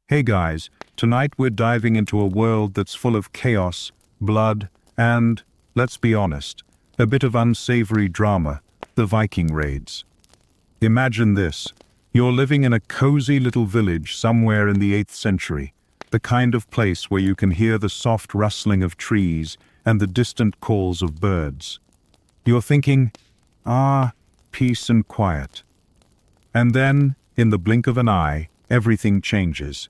Hey guys, tonight we're diving into a world that's full of chaos, blood, and, let's be honest, a bit of unsavory drama, the Viking raids. Imagine this. You're living in a cozy little village somewhere in the 8th century, the kind of place where you can hear the soft rustling of trees and the distant calls of birds. You're thinking, peace and quiet. And then, in the blink of an eye, everything changes.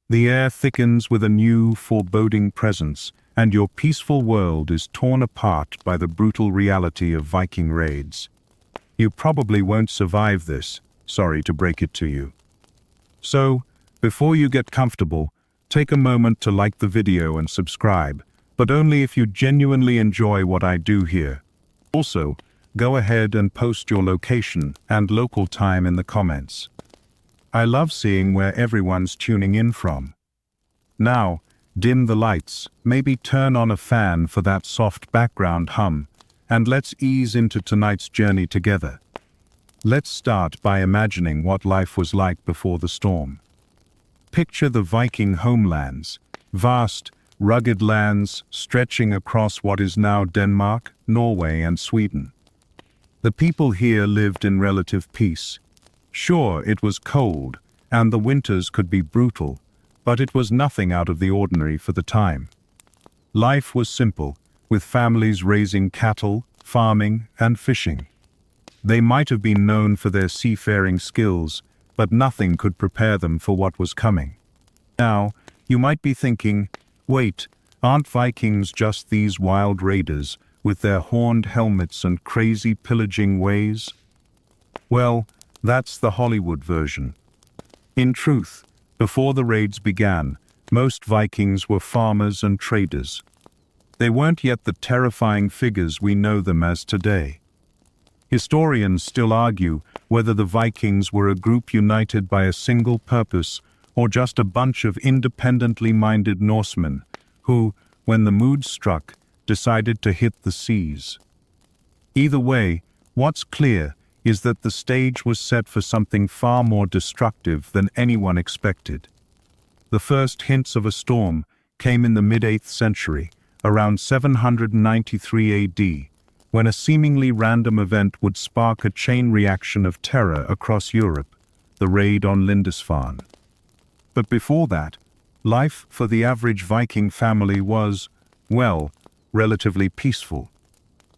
The air thickens with a new, foreboding presence, and your peaceful world is torn apart by the brutal reality of Viking raids. You probably won't survive this, sorry to break it to you. So, before you get comfortable, take a moment to like the video and subscribe, but only if you genuinely enjoy what I do here. Also, go ahead and post your location and local time in the comments. I love seeing where everyone's tuning in from. Now, dim the lights, maybe turn on a fan for that soft background hum, and let's ease into tonight's journey together. Let's start by imagining what life was like before the storm. Picture the Viking homelands, vast, rugged lands stretching across what is now Denmark, Norway, and Sweden. The people here lived in relative peace. Sure, it was cold, and the winters could be brutal, but it was nothing out of the ordinary for the time. Life was simple, with families raising cattle, farming, and fishing. They might have been known for their seafaring skills, but nothing could prepare them for what was coming. Now, you might be thinking, wait, aren't Vikings just these wild raiders with their horned helmets and crazy pillaging ways? Well, that's the Hollywood version. In truth, before the raids began, most Vikings were farmers and traders. They weren't yet the terrifying figures we know them as today. Historians still argue whether the Vikings were a group united by a single purpose or just a bunch of independently minded Norsemen who, when the mood struck, decided to hit the seas. Either way, what's clear is that the stage was set for something far more destructive than anyone expected. The first hints of a storm came in the mid-8th century, around 793 AD, when a seemingly random event would spark a chain reaction of terror across Europe, the raid on Lindisfarne. But before that, life for the average Viking family was, well, relatively peaceful.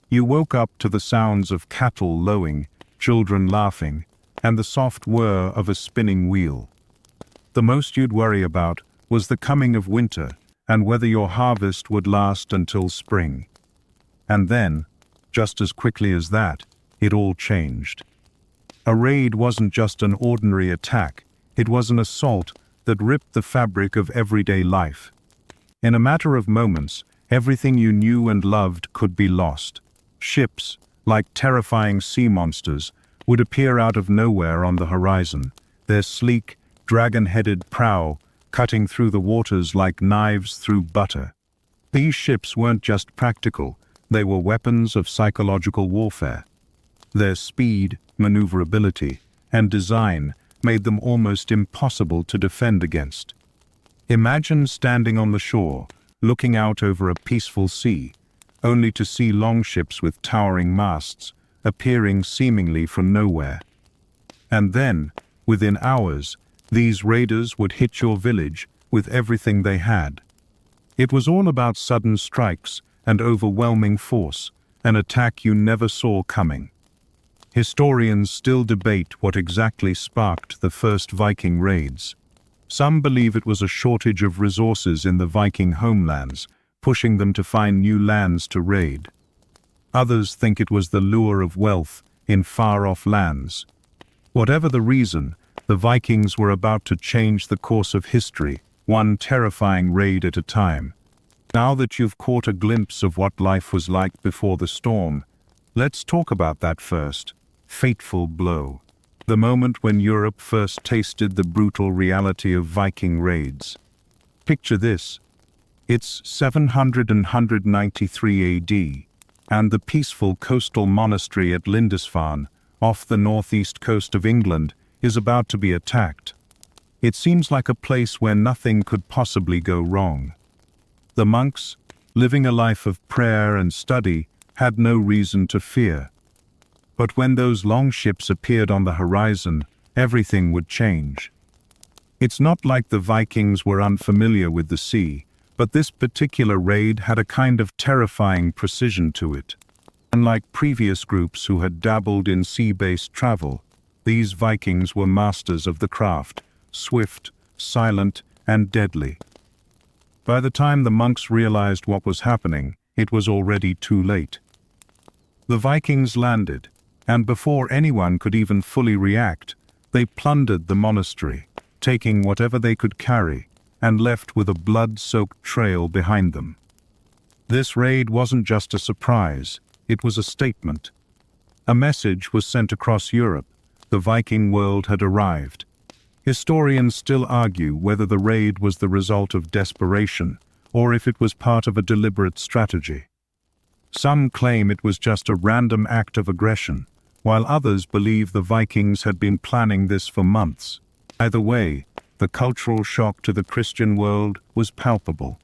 You woke up to the sounds of cattle lowing, children laughing, and the soft whir of a spinning wheel. The most you'd worry about was the coming of winter and whether your harvest would last until spring. And then, just as quickly as that, it all changed. A raid wasn't just an ordinary attack, it was an assault that ripped the fabric of everyday life. In a matter of moments, everything you knew and loved could be lost. Ships, like terrifying sea monsters, would appear out of nowhere on the horizon, their sleek, dragon-headed prow cutting through the waters like knives through butter. These ships weren't just practical, they were weapons of psychological warfare. Their speed, maneuverability, and design made them almost impossible to defend against. Imagine standing on the shore, looking out over a peaceful sea, only to see longships with towering masts appearing seemingly from nowhere. And then, within hours, these raiders would hit your village with everything they had. It was all about sudden strikes and overwhelming force, an attack you never saw coming. Historians still debate what exactly sparked the first Viking raids. Some believe it was a shortage of resources in the Viking homelands, pushing them to find new lands to raid. Others think it was the lure of wealth in far-off lands. Whatever the reason, the Vikings were about to change the course of history, one terrifying raid at a time. Now that you've caught a glimpse of what life was like before the storm, let's talk about that first fateful blow. The moment when Europe first tasted the brutal reality of Viking raids. Picture this. It's 793 AD, and the peaceful coastal monastery at Lindisfarne, off the northeast coast of England, is about to be attacked. It seems like a place where nothing could possibly go wrong. The monks, living a life of prayer and study, had no reason to fear. But when those long ships appeared on the horizon, everything would change. It's not like the Vikings were unfamiliar with the sea, but this particular raid had a kind of terrifying precision to it. Unlike previous groups who had dabbled in sea-based travel, these Vikings were masters of the craft, swift, silent, and deadly. By the time the monks realized what was happening, it was already too late. The Vikings landed, and before anyone could even fully react, they plundered the monastery, taking whatever they could carry, and left with a blood-soaked trail behind them. This raid wasn't just a surprise, it was a statement. A message was sent across Europe. The Viking world had arrived. Historians still argue whether the raid was the result of desperation, or if it was part of a deliberate strategy. Some claim it was just a random act of aggression, while others believe the Vikings had been planning this for months. Either way, the cultural shock to the Christian world was palpable.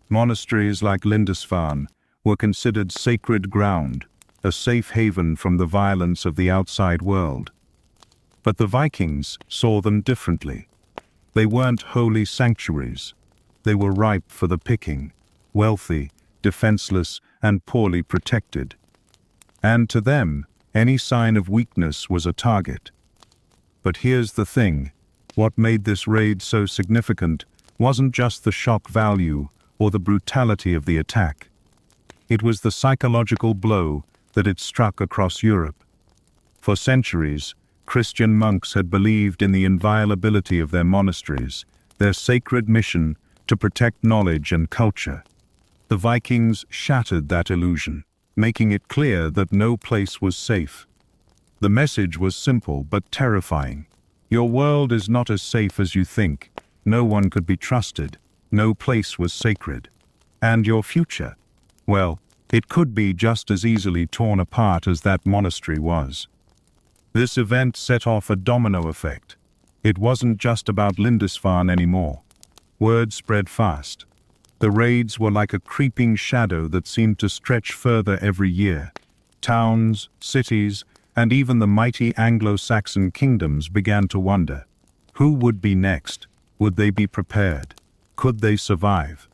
Monasteries like Lindisfarne were considered sacred ground, a safe haven from the violence of the outside world. But the Vikings saw them differently. They weren't holy sanctuaries. They were ripe for the picking, wealthy, defenseless, and poorly protected. And to them, any sign of weakness was a target. But here's the thing. What made this raid so significant wasn't just the shock value or the brutality of the attack. It was the psychological blow that it struck across Europe. For centuries, Christian monks had believed in the inviolability of their monasteries, their sacred mission to protect knowledge and culture. The Vikings shattered that illusion, making it clear that no place was safe. The message was simple but terrifying. Your world is not as safe as you think. No one could be trusted. No place was sacred. And your future? Well, it could be just as easily torn apart as that monastery was. This event set off a domino effect. It wasn't just about Lindisfarne anymore. Word spread fast. The raids were like a creeping shadow that seemed to stretch further every year. Towns, cities, and even the mighty Anglo-Saxon kingdoms began to wonder. Who would be next? Would they be prepared? Could they survive?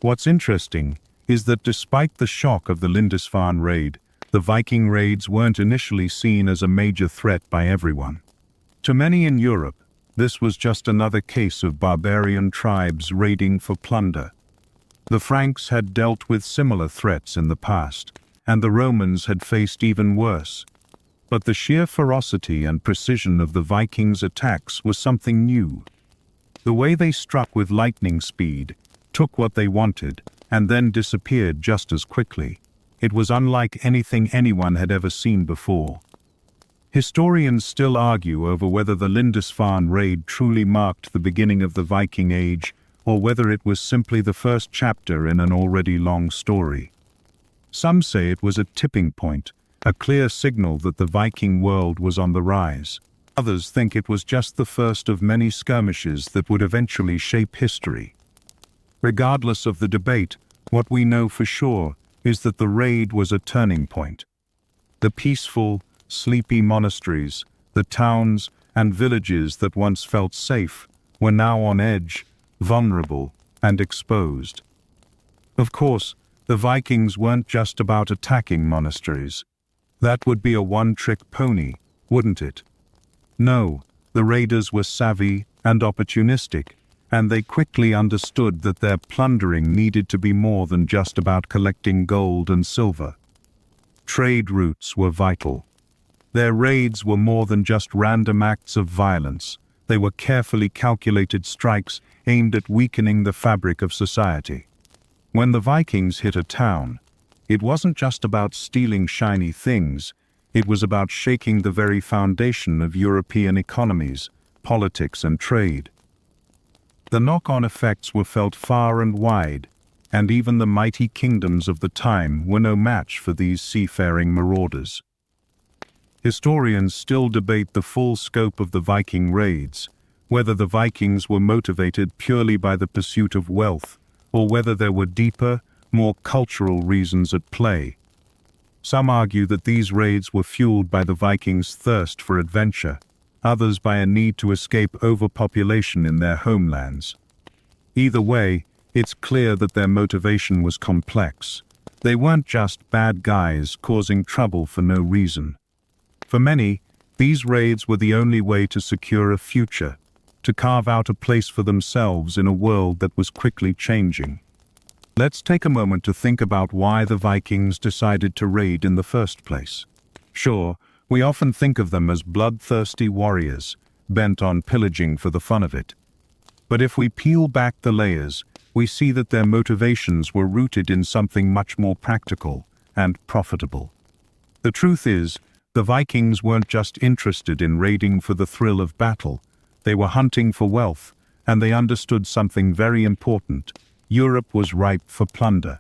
What's interesting is that despite the shock of the Lindisfarne raid, the Viking raids weren't initially seen as a major threat by everyone. To many in Europe, this was just another case of barbarian tribes raiding for plunder. The Franks had dealt with similar threats in the past, and the Romans had faced even worse. But the sheer ferocity and precision of the Vikings' attacks was something new. The way they struck with lightning speed, took what they wanted, and then disappeared just as quickly. It was unlike anything anyone had ever seen before. Historians still argue over whether the Lindisfarne raid truly marked the beginning of the Viking Age, or whether it was simply the first chapter in an already long story. Some say it was a tipping point, a clear signal that the Viking world was on the rise. Others think it was just the first of many skirmishes that would eventually shape history. Regardless of the debate, what we know for sure is that the raid was a turning point. The peaceful, sleepy monasteries, the towns and villages that once felt safe, were now on edge, vulnerable, and exposed. Of course, the Vikings weren't just about attacking monasteries. That would be a one-trick pony, wouldn't it? No, the raiders were savvy and opportunistic, and they quickly understood that their plundering needed to be more than just about collecting gold and silver. Trade routes were vital. Their raids were more than just random acts of violence. They were carefully calculated strikes aimed at weakening the fabric of society. When the Vikings hit a town, it wasn't just about stealing shiny things, it was about shaking the very foundation of European economies, politics, and trade. The knock-on effects were felt far and wide, and even the mighty kingdoms of the time were no match for these seafaring marauders. Historians still debate the full scope of the Viking raids, whether the Vikings were motivated purely by the pursuit of wealth, or whether there were deeper, more cultural reasons at play. Some argue that these raids were fueled by the Vikings' thirst for adventure, others by a need to escape overpopulation in their homelands. Either way, it's clear that their motivation was complex. They weren't just bad guys causing trouble for no reason. For many, these raids were the only way to secure a future, to carve out a place for themselves in a world that was quickly changing. Let's take a moment to think about why the Vikings decided to raid in the first place. Sure, we often think of them as bloodthirsty warriors, bent on pillaging for the fun of it. But if we peel back the layers, we see that their motivations were rooted in something much more practical and profitable. The truth is, the Vikings weren't just interested in raiding for the thrill of battle. They were hunting for wealth, and they understood something very important. Europe was ripe for plunder.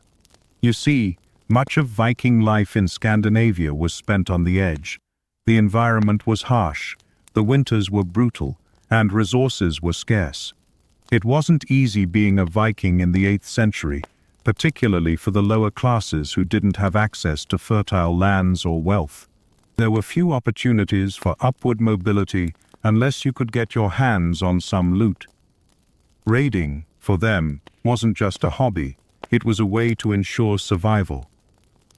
You see, much of Viking life in Scandinavia was spent on the edge. The environment was harsh, the winters were brutal, and resources were scarce. It wasn't easy being a Viking in the 8th century, particularly for the lower classes who didn't have access to fertile lands or wealth. There were few opportunities for upward mobility unless you could get your hands on some loot. Raiding, for them, wasn't just a hobby, it was a way to ensure survival.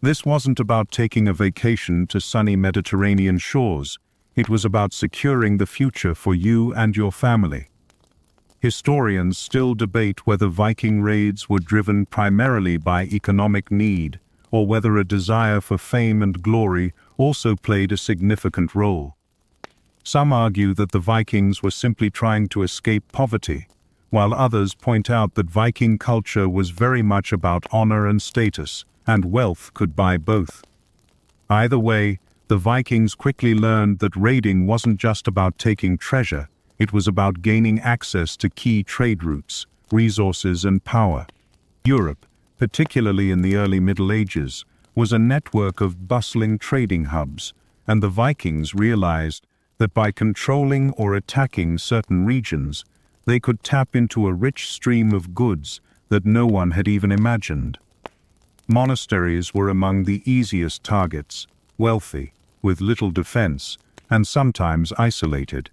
This wasn't about taking a vacation to sunny Mediterranean shores, it was about securing the future for you and your family. Historians still debate whether Viking raids were driven primarily by economic need, or whether a desire for fame and glory also played a significant role. Some argue that the Vikings were simply trying to escape poverty, while others point out that Viking culture was very much about honor and status, and wealth could buy both. Either way, the Vikings quickly learned that raiding wasn't just about taking treasure, it was about gaining access to key trade routes, resources and power. Europe, particularly in the early Middle Ages, was a network of bustling trading hubs, and the Vikings realized that by controlling or attacking certain regions, they could tap into a rich stream of goods that no one had even imagined. Monasteries were among the easiest targets, wealthy, with little defense, and sometimes isolated.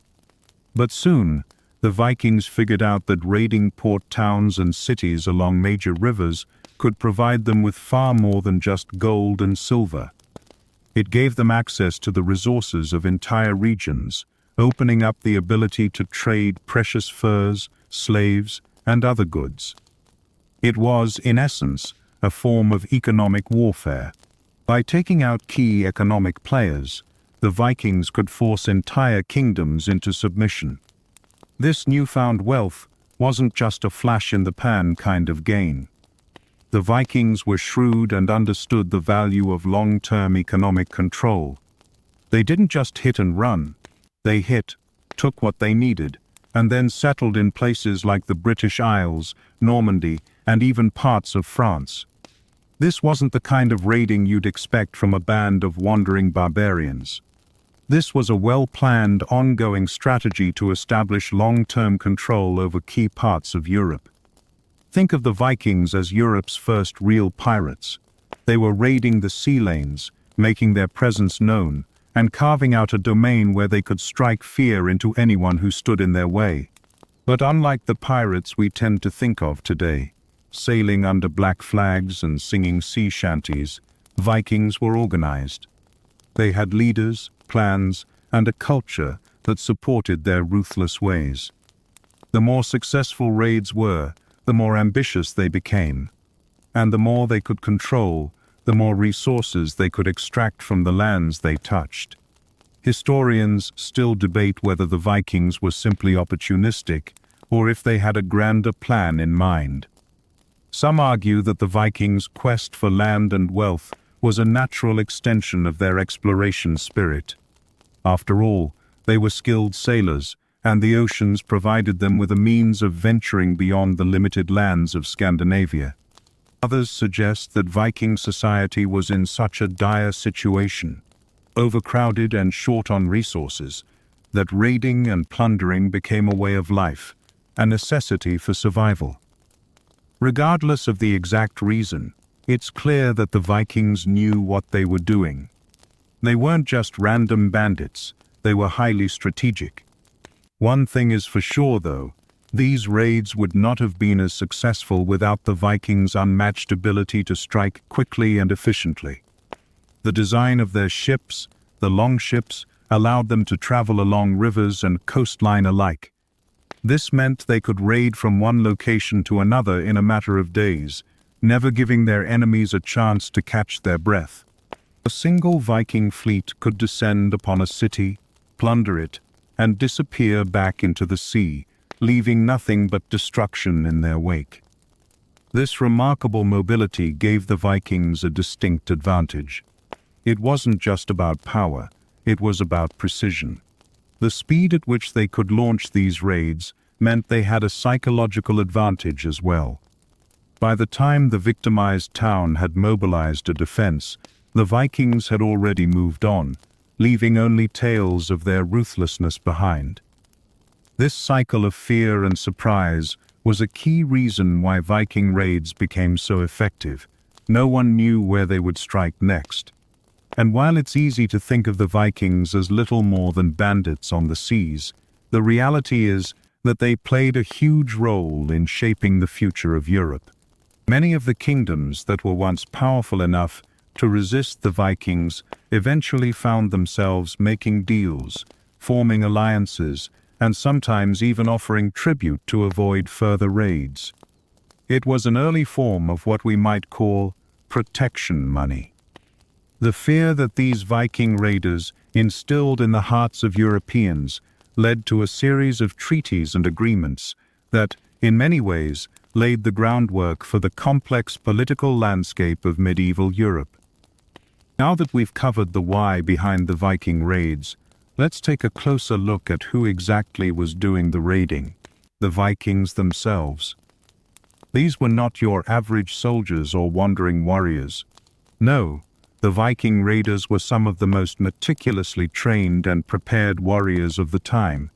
But soon, the Vikings figured out that raiding port towns and cities along major rivers could provide them with far more than just gold and silver. It gave them access to the resources of entire regions, opening up the ability to trade precious furs, slaves, and other goods. It was, in essence, a form of economic warfare. By taking out key economic players, the Vikings could force entire kingdoms into submission. This newfound wealth wasn't just a flash-in-the-pan kind of gain. The Vikings were shrewd and understood the value of long-term economic control. They didn't just hit and run. They hit, took what they needed, and then settled in places like the British Isles, Normandy, and even parts of France. This wasn't the kind of raiding you'd expect from a band of wandering barbarians. This was a well-planned, ongoing strategy to establish long-term control over key parts of Europe. Think of the Vikings as Europe's first real pirates. They were raiding the sea lanes, making their presence known, and carving out a domain where they could strike fear into anyone who stood in their way. But unlike the pirates we tend to think of today, sailing under black flags and singing sea shanties, Vikings were organized. They had leaders, plans, and a culture that supported their ruthless ways. The more successful raids were, the more ambitious they became. And the more they could control, the more resources they could extract from the lands they touched. Historians still debate whether the Vikings were simply opportunistic, or if they had a grander plan in mind. Some argue that the Vikings' quest for land and wealth was a natural extension of their exploration spirit. After all, they were skilled sailors, and the oceans provided them with a means of venturing beyond the limited lands of Scandinavia. Others suggest that Viking society was in such a dire situation, overcrowded and short on resources, that raiding and plundering became a way of life, a necessity for survival. Regardless of the exact reason, it's clear that the Vikings knew what they were doing. They weren't just random bandits, they were highly strategic. One thing is for sure, though, these raids would not have been as successful without the Vikings' unmatched ability to strike quickly and efficiently. The design of their ships, the longships, allowed them to travel along rivers and coastline alike. This meant they could raid from one location to another in a matter of days, never giving their enemies a chance to catch their breath. A single Viking fleet could descend upon a city, plunder it, and disappear back into the sea, leaving nothing but destruction in their wake. This remarkable mobility gave the Vikings a distinct advantage. It wasn't just about power, it was about precision. The speed at which they could launch these raids meant they had a psychological advantage as well. By the time the victimized town had mobilized a defense, the Vikings had already moved on, leaving only tales of their ruthlessness behind. This cycle of fear and surprise was a key reason why Viking raids became so effective. No one knew where they would strike next. And while it's easy to think of the Vikings as little more than bandits on the seas, the reality is that they played a huge role in shaping the future of Europe. Many of the kingdoms that were once powerful enough to resist the Vikings eventually found themselves making deals, forming alliances, and sometimes even offering tribute to avoid further raids. It was an early form of what we might call protection money. The fear that these Viking raiders instilled in the hearts of Europeans led to a series of treaties and agreements that, in many ways, laid the groundwork for the complex political landscape of medieval Europe. Now that we've covered the why behind the Viking raids, let's take a closer look at who exactly was doing the raiding: the Vikings themselves. These were not your average soldiers or wandering warriors. No, the Viking raiders were some of the most meticulously trained and prepared warriors of the time.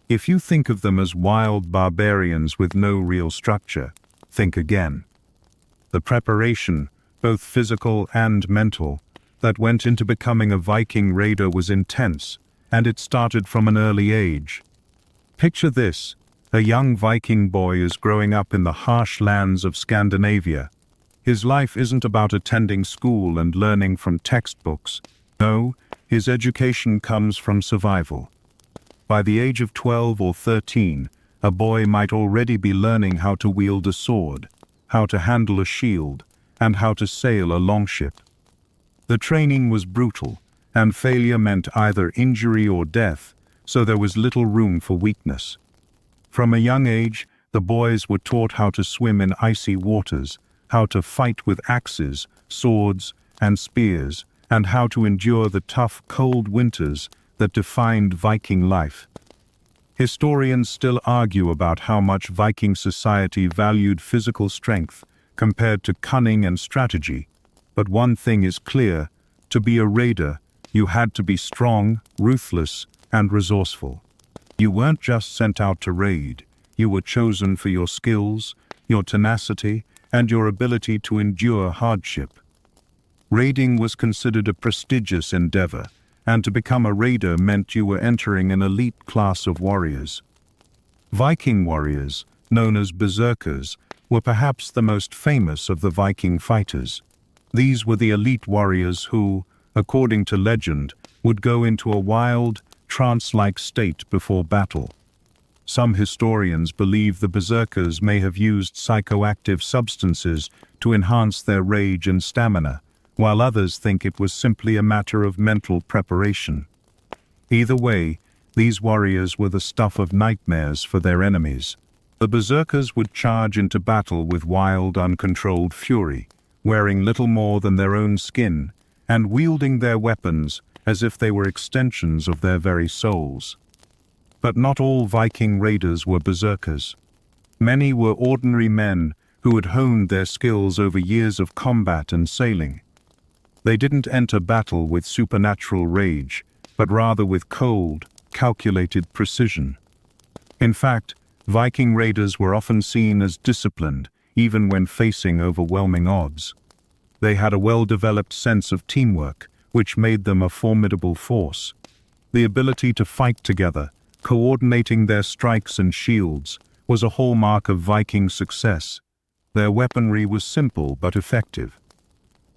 If you think of them as wild barbarians with no real structure, think again. The preparation, both physical and mental, that went into becoming a Viking raider was intense, and it started from an early age. Picture this: a young Viking boy is growing up in the harsh lands of Scandinavia. His life isn't about attending school and learning from textbooks. No, his education comes from survival. By the age of 12 or 13, a boy might already be learning how to wield a sword, how to handle a shield, and how to sail a longship. The training was brutal, and failure meant either injury or death, so there was little room for weakness. From a young age, the boys were taught how to swim in icy waters, how to fight with axes, swords, and spears, and how to endure the tough, cold winters that defined Viking life. Historians still argue about how much Viking society valued physical strength compared to cunning and strategy, but one thing is clear: to be a raider, you had to be strong, ruthless, and resourceful. You weren't just sent out to raid, you were chosen for your skills, your tenacity, and your ability to endure hardship. Raiding was considered a prestigious endeavor, and to become a raider meant you were entering an elite class of warriors. Viking warriors, known as berserkers, were perhaps the most famous of the Viking fighters. These were the elite warriors who, according to legend, would go into a wild, trance-like state before battle. Some historians believe the berserkers may have used psychoactive substances to enhance their rage and stamina, while others think it was simply a matter of mental preparation. Either way, these warriors were the stuff of nightmares for their enemies. The berserkers would charge into battle with wild, uncontrolled fury, wearing little more than their own skin, and wielding their weapons as if they were extensions of their very souls. But not all Viking raiders were berserkers. Many were ordinary men who had honed their skills over years of combat and sailing. They didn't enter battle with supernatural rage, but rather with cold, calculated precision. In fact, Viking raiders were often seen as disciplined, even when facing overwhelming odds. They had a well-developed sense of teamwork, which made them a formidable force. The ability to fight together, coordinating their strikes and shields, was a hallmark of Viking success. Their weaponry was simple but effective.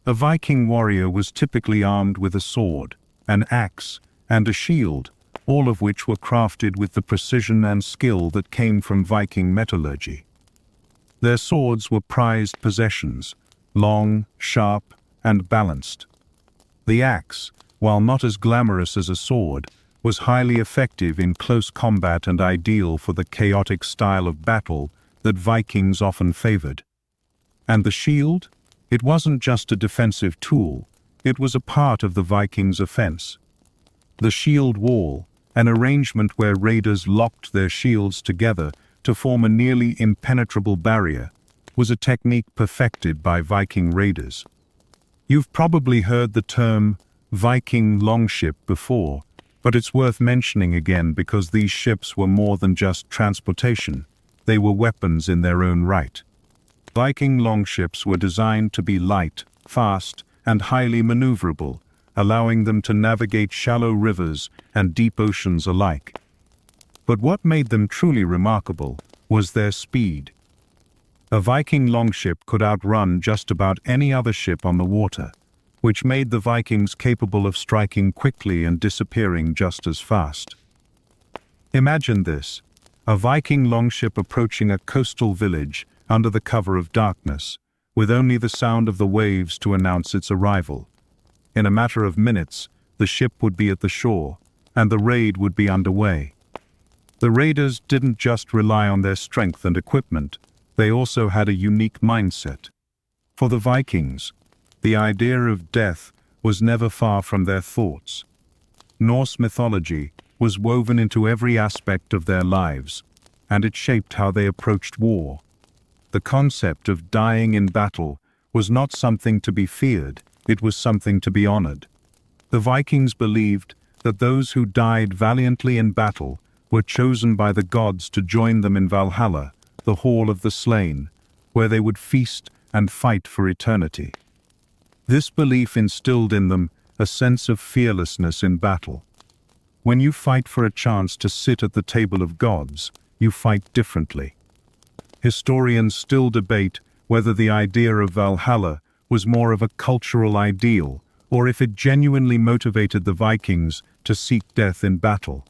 A Viking warrior was typically armed with a sword, an axe, and a shield, all of which were crafted with the precision and skill that came from Viking metallurgy. Their swords were prized possessions, long, sharp, and balanced. The axe, while not as glamorous as a sword, was highly effective in close combat and ideal for the chaotic style of battle that Vikings often favored. And the shield? It wasn't just a defensive tool, it was a part of the Vikings' offense. The shield wall, an arrangement where raiders locked their shields together to form a nearly impenetrable barrier, was a technique perfected by Viking raiders. You've probably heard the term Viking longship before, but it's worth mentioning again because these ships were more than just transportation. They were weapons in their own right. Viking longships were designed to be light, fast, and highly maneuverable, allowing them to navigate shallow rivers and deep oceans alike. But what made them truly remarkable was their speed. A Viking longship could outrun just about any other ship on the water, which made the Vikings capable of striking quickly and disappearing just as fast. Imagine this: a Viking longship approaching a coastal village under the cover of darkness, with only the sound of the waves to announce its arrival. In a matter of minutes, the ship would be at the shore, and the raid would be underway. The raiders didn't just rely on their strength and equipment, they also had a unique mindset. For the Vikings, the idea of death was never far from their thoughts. Norse mythology was woven into every aspect of their lives, and it shaped how they approached war. The concept of dying in battle was not something to be feared, it was something to be honored. The Vikings believed that those who died valiantly in battle were chosen by the gods to join them in Valhalla, the hall of the slain, where they would feast and fight for eternity. This belief instilled in them a sense of fearlessness in battle. When you fight for a chance to sit at the table of gods, you fight differently. Historians still debate whether the idea of Valhalla was more of a cultural ideal or if it genuinely motivated the Vikings to seek death in battle.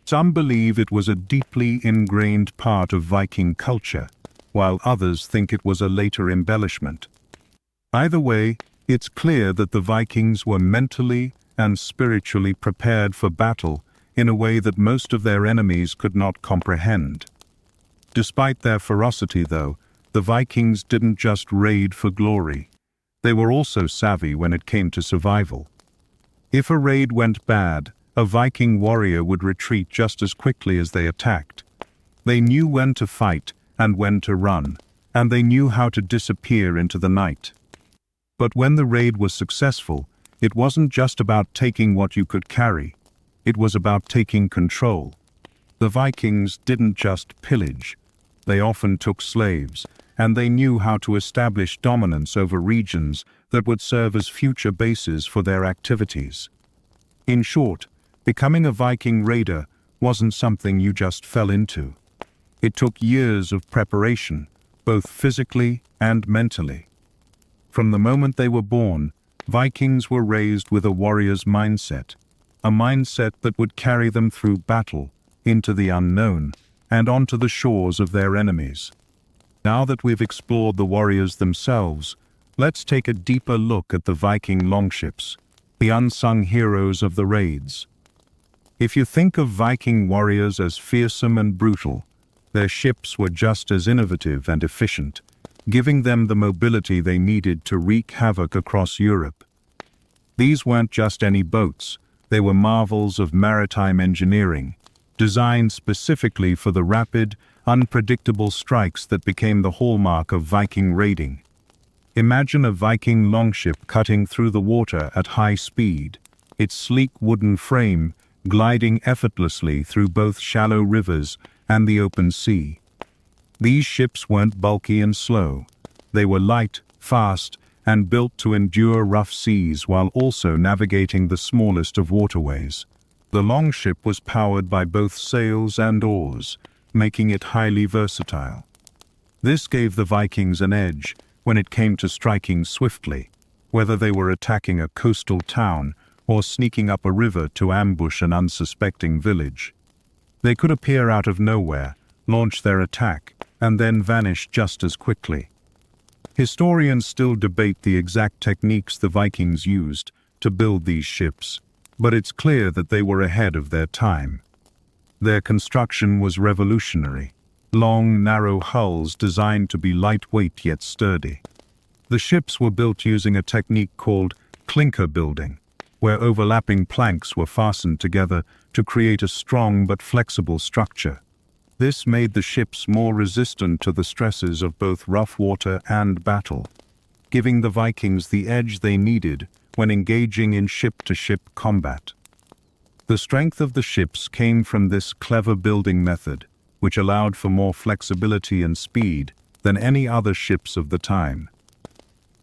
Some believe it was a deeply ingrained part of Viking culture, while others think it was a later embellishment. Either way, it's clear that the Vikings were mentally and spiritually prepared for battle in a way that most of their enemies could not comprehend. Despite their ferocity, though, the Vikings didn't just raid for glory. They were also savvy when it came to survival. If a raid went bad, a Viking warrior would retreat just as quickly as they attacked. They knew when to fight and when to run, and they knew how to disappear into the night. But when the raid was successful, it wasn't just about taking what you could carry. It was about taking control. The Vikings didn't just pillage. They often took slaves, and they knew how to establish dominance over regions that would serve as future bases for their activities. In short, becoming a Viking raider wasn't something you just fell into. It took years of preparation, both physically and mentally. From the moment they were born, Vikings were raised with a warrior's mindset, a mindset that would carry them through battle, into the unknown, and onto the shores of their enemies. Now that we've explored the warriors themselves, let's take a deeper look at the Viking longships, the unsung heroes of the raids. If you think of Viking warriors as fearsome and brutal, their ships were just as innovative and efficient, giving them the mobility they needed to wreak havoc across Europe. These weren't just any boats, they were marvels of maritime engineering, designed specifically for the rapid, unpredictable strikes that became the hallmark of Viking raiding. Imagine a Viking longship cutting through the water at high speed, its sleek wooden frame gliding effortlessly through both shallow rivers and the open sea. These ships weren't bulky and slow. They were light, fast, and built to endure rough seas while also navigating the smallest of waterways. The longship was powered by both sails and oars, making it highly versatile. This gave the Vikings an edge when it came to striking swiftly, whether they were attacking a coastal town or sneaking up a river to ambush an unsuspecting village. They could appear out of nowhere, launch their attack, and then vanish just as quickly. Historians still debate the exact techniques the Vikings used to build these ships, but it's clear that they were ahead of their time. Their construction was revolutionary. Long, narrow hulls designed to be lightweight yet sturdy. The ships were built using a technique called clinker building, where overlapping planks were fastened together to create a strong but flexible structure. This made the ships more resistant to the stresses of both rough water and battle, giving the Vikings the edge they needed when engaging in ship-to-ship combat. The strength of the ships came from this clever building method, which allowed for more flexibility and speed than any other ships of the time.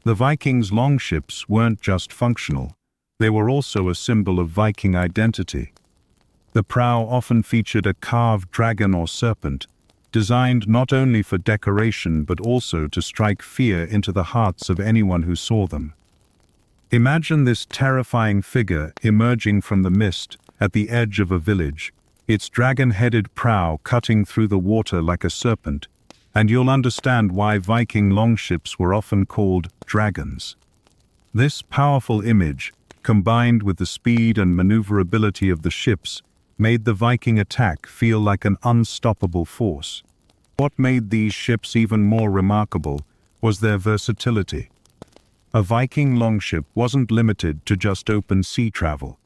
The Vikings' longships weren't just functional, they were also a symbol of Viking identity. The prow often featured a carved dragon or serpent, designed not only for decoration but also to strike fear into the hearts of anyone who saw them. Imagine this terrifying figure emerging from the mist at the edge of a village, its dragon-headed prow cutting through the water like a serpent, and you'll understand why Viking longships were often called dragons. This powerful image, combined with the speed and maneuverability of the ships, made the Viking attack feel like an unstoppable force. What made these ships even more remarkable was their versatility. A Viking longship wasn't limited to just open sea travel.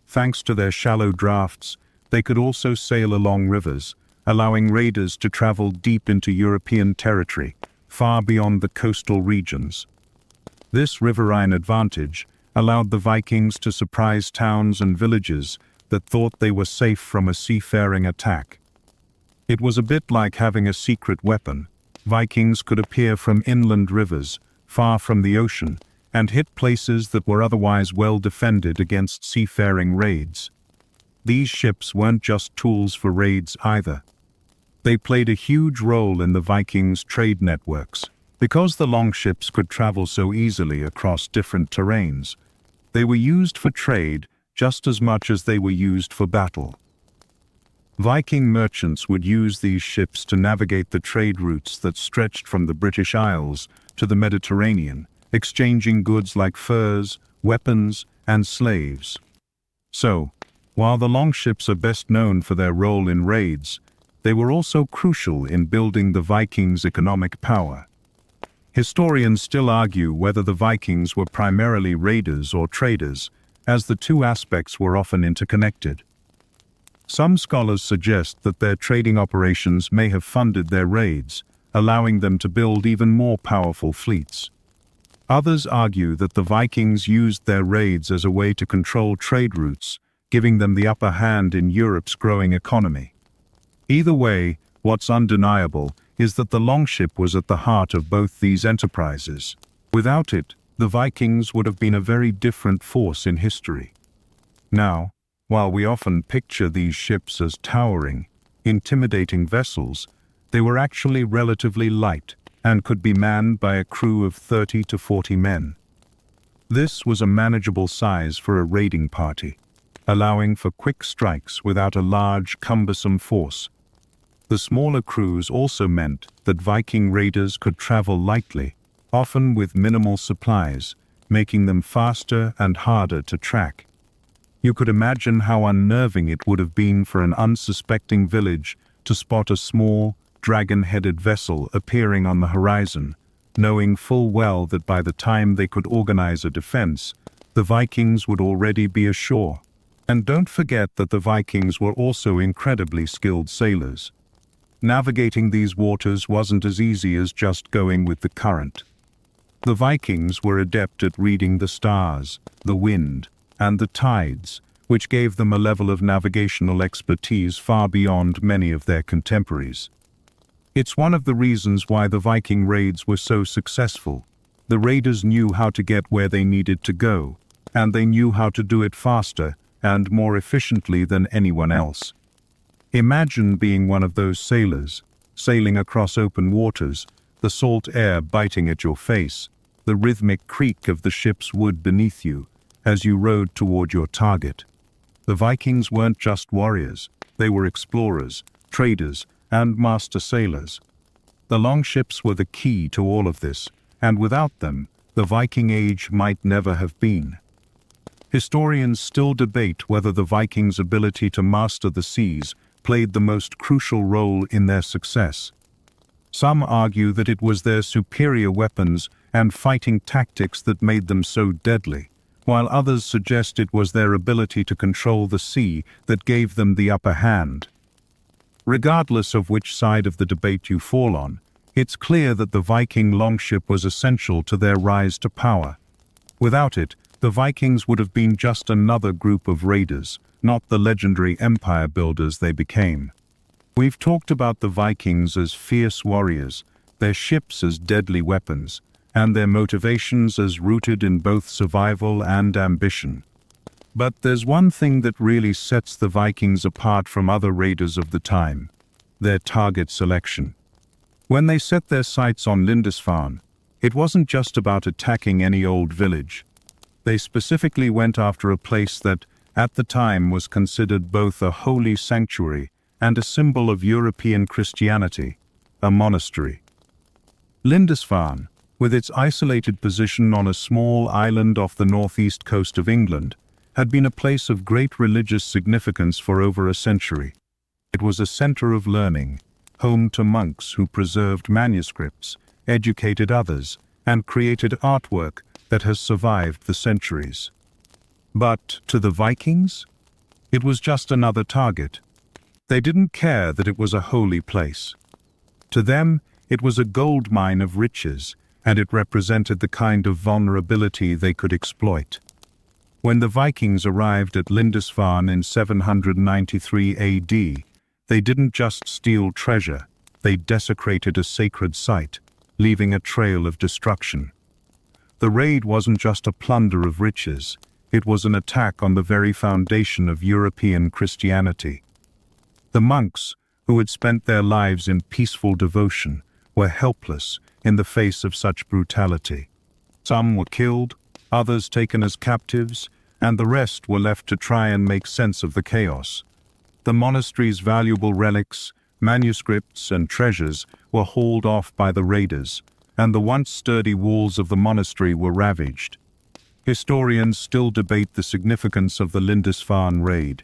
Thanks to their shallow drafts, they could also sail along rivers, allowing raiders to travel deep into European territory, far beyond the coastal regions. This riverine advantage allowed the Vikings to surprise towns and villages that thought they were safe from a seafaring attack. It was a bit like having a secret weapon. Vikings could appear from inland rivers, far from the ocean, and hit places that were otherwise well defended against seafaring raids. These ships weren't just tools for raids either. They played a huge role in the Vikings' trade networks. Because the longships could travel so easily across different terrains, they were used for trade just as much as they were used for battle. Viking merchants would use these ships to navigate the trade routes that stretched from the British Isles to the Mediterranean, exchanging goods like furs, weapons, and slaves. So, while the longships are best known for their role in raids, they were also crucial in building the Vikings' economic power. Historians still argue whether the Vikings were primarily raiders or traders, as the two aspects were often interconnected. Some scholars suggest that their trading operations may have funded their raids, allowing them to build even more powerful fleets. Others argue that the Vikings used their raids as a way to control trade routes, giving them the upper hand in Europe's growing economy. Either way, what's undeniable is that the longship was at the heart of both these enterprises. Without it, the Vikings would have been a very different force in history. Now, while we often picture these ships as towering, intimidating vessels, they were actually relatively light and could be manned by a crew of 30 to 40 men. This was a manageable size for a raiding party, allowing for quick strikes without a large, cumbersome force. The smaller crews also meant that Viking raiders could travel lightly, often with minimal supplies, making them faster and harder to track. You could imagine how unnerving it would have been for an unsuspecting village to spot a small, dragon-headed vessel appearing on the horizon, knowing full well that by the time they could organize a defense, the Vikings would already be ashore. And don't forget that the Vikings were also incredibly skilled sailors. Navigating these waters wasn't as easy as just going with the current. The Vikings were adept at reading the stars, the wind, and the tides, which gave them a level of navigational expertise far beyond many of their contemporaries. It's one of the reasons why the Viking raids were so successful. The raiders knew how to get where they needed to go, and they knew how to do it faster and more efficiently than anyone else. Imagine being one of those sailors, sailing across open waters, the salt air biting at your face, the rhythmic creak of the ship's wood beneath you as you rowed toward your target. The Vikings weren't just warriors, they were explorers, traders, and master sailors. The longships were the key to all of this, and without them, the Viking Age might never have been. Historians still debate whether the Vikings' ability to master the seas played the most crucial role in their success. Some argue that it was their superior weapons and fighting tactics that made them so deadly, while others suggest it was their ability to control the sea that gave them the upper hand. Regardless of which side of the debate you fall on, it's clear that the Viking longship was essential to their rise to power. Without it, the Vikings would have been just another group of raiders, not the legendary empire builders they became. We've talked about the Vikings as fierce warriors, their ships as deadly weapons, and their motivations as rooted in both survival and ambition. But there's one thing that really sets the Vikings apart from other raiders of the time: their target selection. When they set their sights on Lindisfarne, it wasn't just about attacking any old village. They specifically went after a place that, at the time, was considered both a holy sanctuary and a symbol of European Christianity, a monastery. Lindisfarne, with its isolated position on a small island off the northeast coast of England, had been a place of great religious significance for over a century. It was a center of learning, home to monks who preserved manuscripts, educated others, and created artwork that has survived the centuries. But to the Vikings, it was just another target. They didn't care that it was a holy place. To them, it was a gold mine of riches, and it represented the kind of vulnerability they could exploit. When the Vikings arrived at Lindisfarne in 793 AD, they didn't just steal treasure, they desecrated a sacred site, leaving a trail of destruction. The raid wasn't just a plunder of riches, it was an attack on the very foundation of European Christianity. The monks, who had spent their lives in peaceful devotion, were helpless in the face of such brutality. Some were killed, others taken as captives, and the rest were left to try and make sense of the chaos. The monastery's valuable relics, manuscripts, and treasures were hauled off by the raiders, and the once sturdy walls of the monastery were ravaged. Historians still debate the significance of the Lindisfarne raid.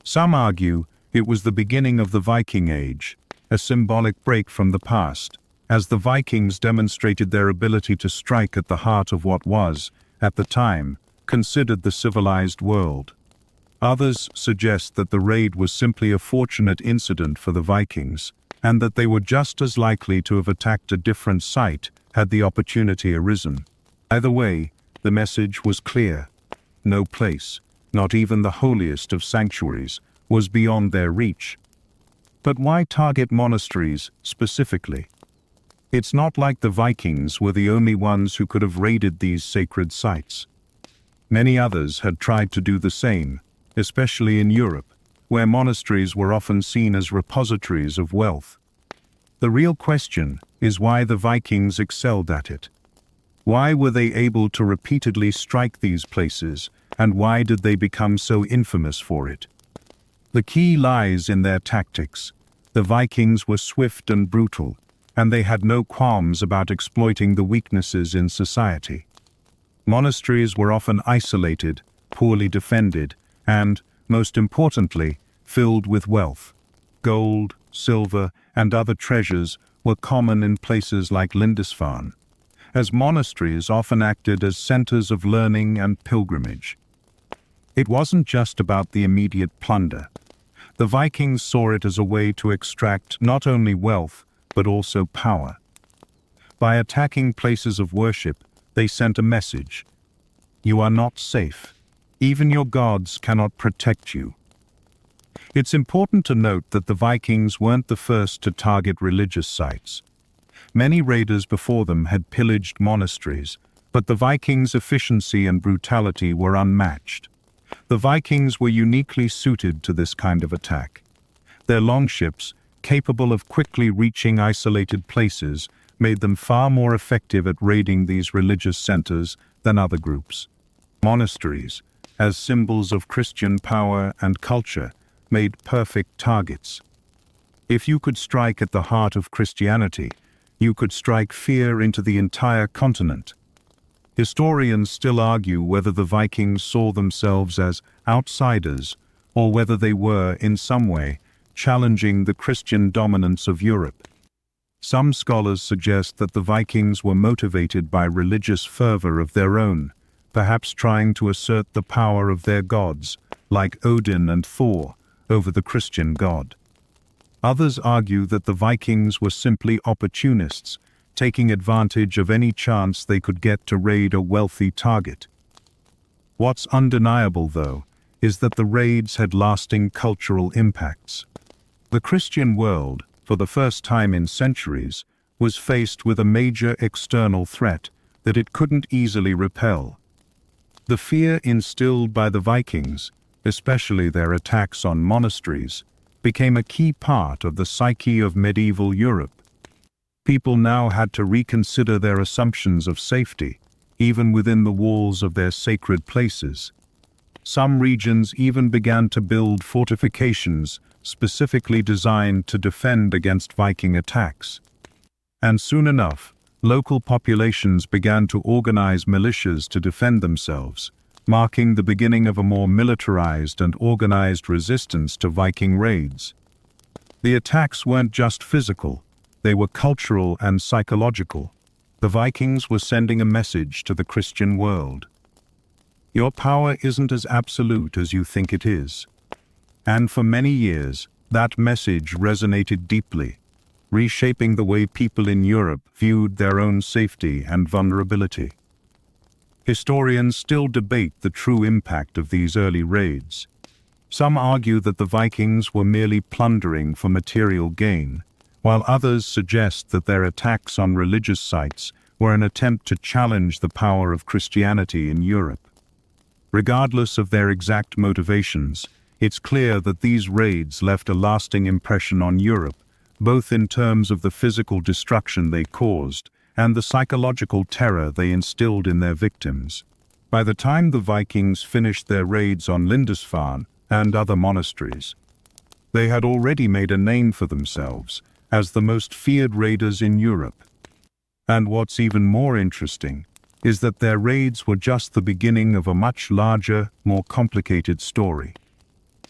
Some argue it was the beginning of the Viking Age, a symbolic break from the past, as the Vikings demonstrated their ability to strike at the heart of what was, at the time, considered the civilized world. Others suggest that the raid was simply a fortunate incident for the Vikings, and that they were just as likely to have attacked a different site had the opportunity arisen. Either way, the message was clear. No place, not even the holiest of sanctuaries, was beyond their reach. But why target monasteries specifically? It's not like the Vikings were the only ones who could have raided these sacred sites. Many others had tried to do the same, especially in Europe, where monasteries were often seen as repositories of wealth. The real question is why the Vikings excelled at it. Why were they able to repeatedly strike these places, and why did they become so infamous for it? The key lies in their tactics. The Vikings were swift and brutal, and they had no qualms about exploiting the weaknesses in society. Monasteries were often isolated, poorly defended, and, most importantly, filled with wealth. Gold, silver, and other treasures were common in places like Lindisfarne, as monasteries often acted as centers of learning and pilgrimage. It wasn't just about the immediate plunder. The Vikings saw it as a way to extract not only wealth, but also power. By attacking places of worship, they sent a message: you are not safe. Even your gods cannot protect you. It's important to note that the Vikings weren't the first to target religious sites. Many raiders before them had pillaged monasteries, but the Vikings' efficiency and brutality were unmatched. The Vikings were uniquely suited to this kind of attack. Their longships, capable of quickly reaching isolated places, made them far more effective at raiding these religious centers than other groups. Monasteries, as symbols of Christian power and culture, made perfect targets. If you could strike at the heart of Christianity, you could strike fear into the entire continent. Historians still argue whether the Vikings saw themselves as outsiders or whether they were, in some way, challenging the Christian dominance of Europe. Some scholars suggest that the Vikings were motivated by religious fervor of their own, perhaps trying to assert the power of their gods, like Odin and Thor, over the Christian God. Others argue that the Vikings were simply opportunists, taking advantage of any chance they could get to raid a wealthy target. What's undeniable, though, is that the raids had lasting cultural impacts. The Christian world, for the first time in centuries, was faced with a major external threat that it couldn't easily repel. The fear instilled by the Vikings, especially their attacks on monasteries, became a key part of the psyche of medieval Europe. People now had to reconsider their assumptions of safety, even within the walls of their sacred places. Some regions even began to build fortifications specifically designed to defend against Viking attacks. And soon enough, local populations began to organize militias to defend themselves, marking the beginning of a more militarized and organized resistance to Viking raids. The attacks weren't just physical, they were cultural and psychological. The Vikings were sending a message to the Christian world. Your power isn't as absolute as you think it is. And for many years, that message resonated deeply, reshaping the way people in Europe viewed their own safety and vulnerability. Historians still debate the true impact of these early raids. Some argue that the Vikings were merely plundering for material gain, while others suggest that their attacks on religious sites were an attempt to challenge the power of Christianity in Europe. Regardless of their exact motivations, it's clear that these raids left a lasting impression on Europe, both in terms of the physical destruction they caused and the psychological terror they instilled in their victims. By the time the Vikings finished their raids on Lindisfarne and other monasteries, they had already made a name for themselves as the most feared raiders in Europe. And what's even more interesting is that their raids were just the beginning of a much larger, more complicated story.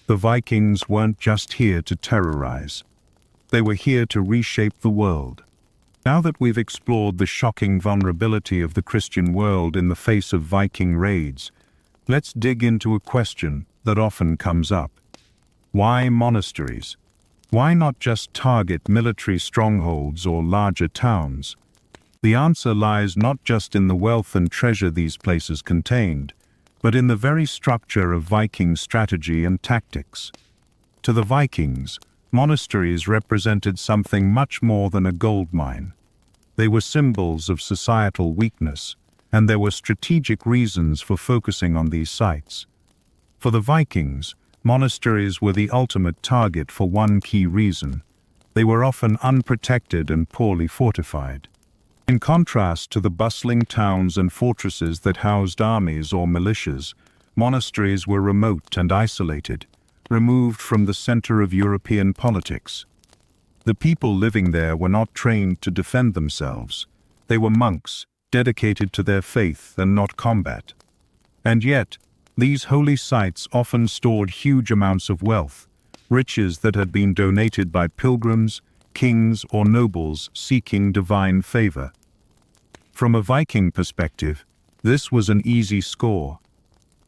The Vikings weren't just here to terrorize. They were here to reshape the world. Now that we've explored the shocking vulnerability of the Christian world in the face of Viking raids, let's dig into a question that often comes up. Why monasteries? Why not just target military strongholds or larger towns? The answer lies not just in the wealth and treasure these places contained, but in the very structure of Viking strategy and tactics. To the Vikings, monasteries represented something much more than a gold mine. They were symbols of societal weakness, and there were strategic reasons for focusing on these sites. For the Vikings, monasteries were the ultimate target for one key reason. They were often unprotected and poorly fortified. In contrast to the bustling towns and fortresses that housed armies or militias, monasteries were remote and isolated, removed from the center of European politics. The people living there were not trained to defend themselves. They were monks, dedicated to their faith and not combat. And yet, these holy sites often stored huge amounts of wealth, riches that had been donated by pilgrims, kings, or nobles seeking divine favor. From a Viking perspective, this was an easy score.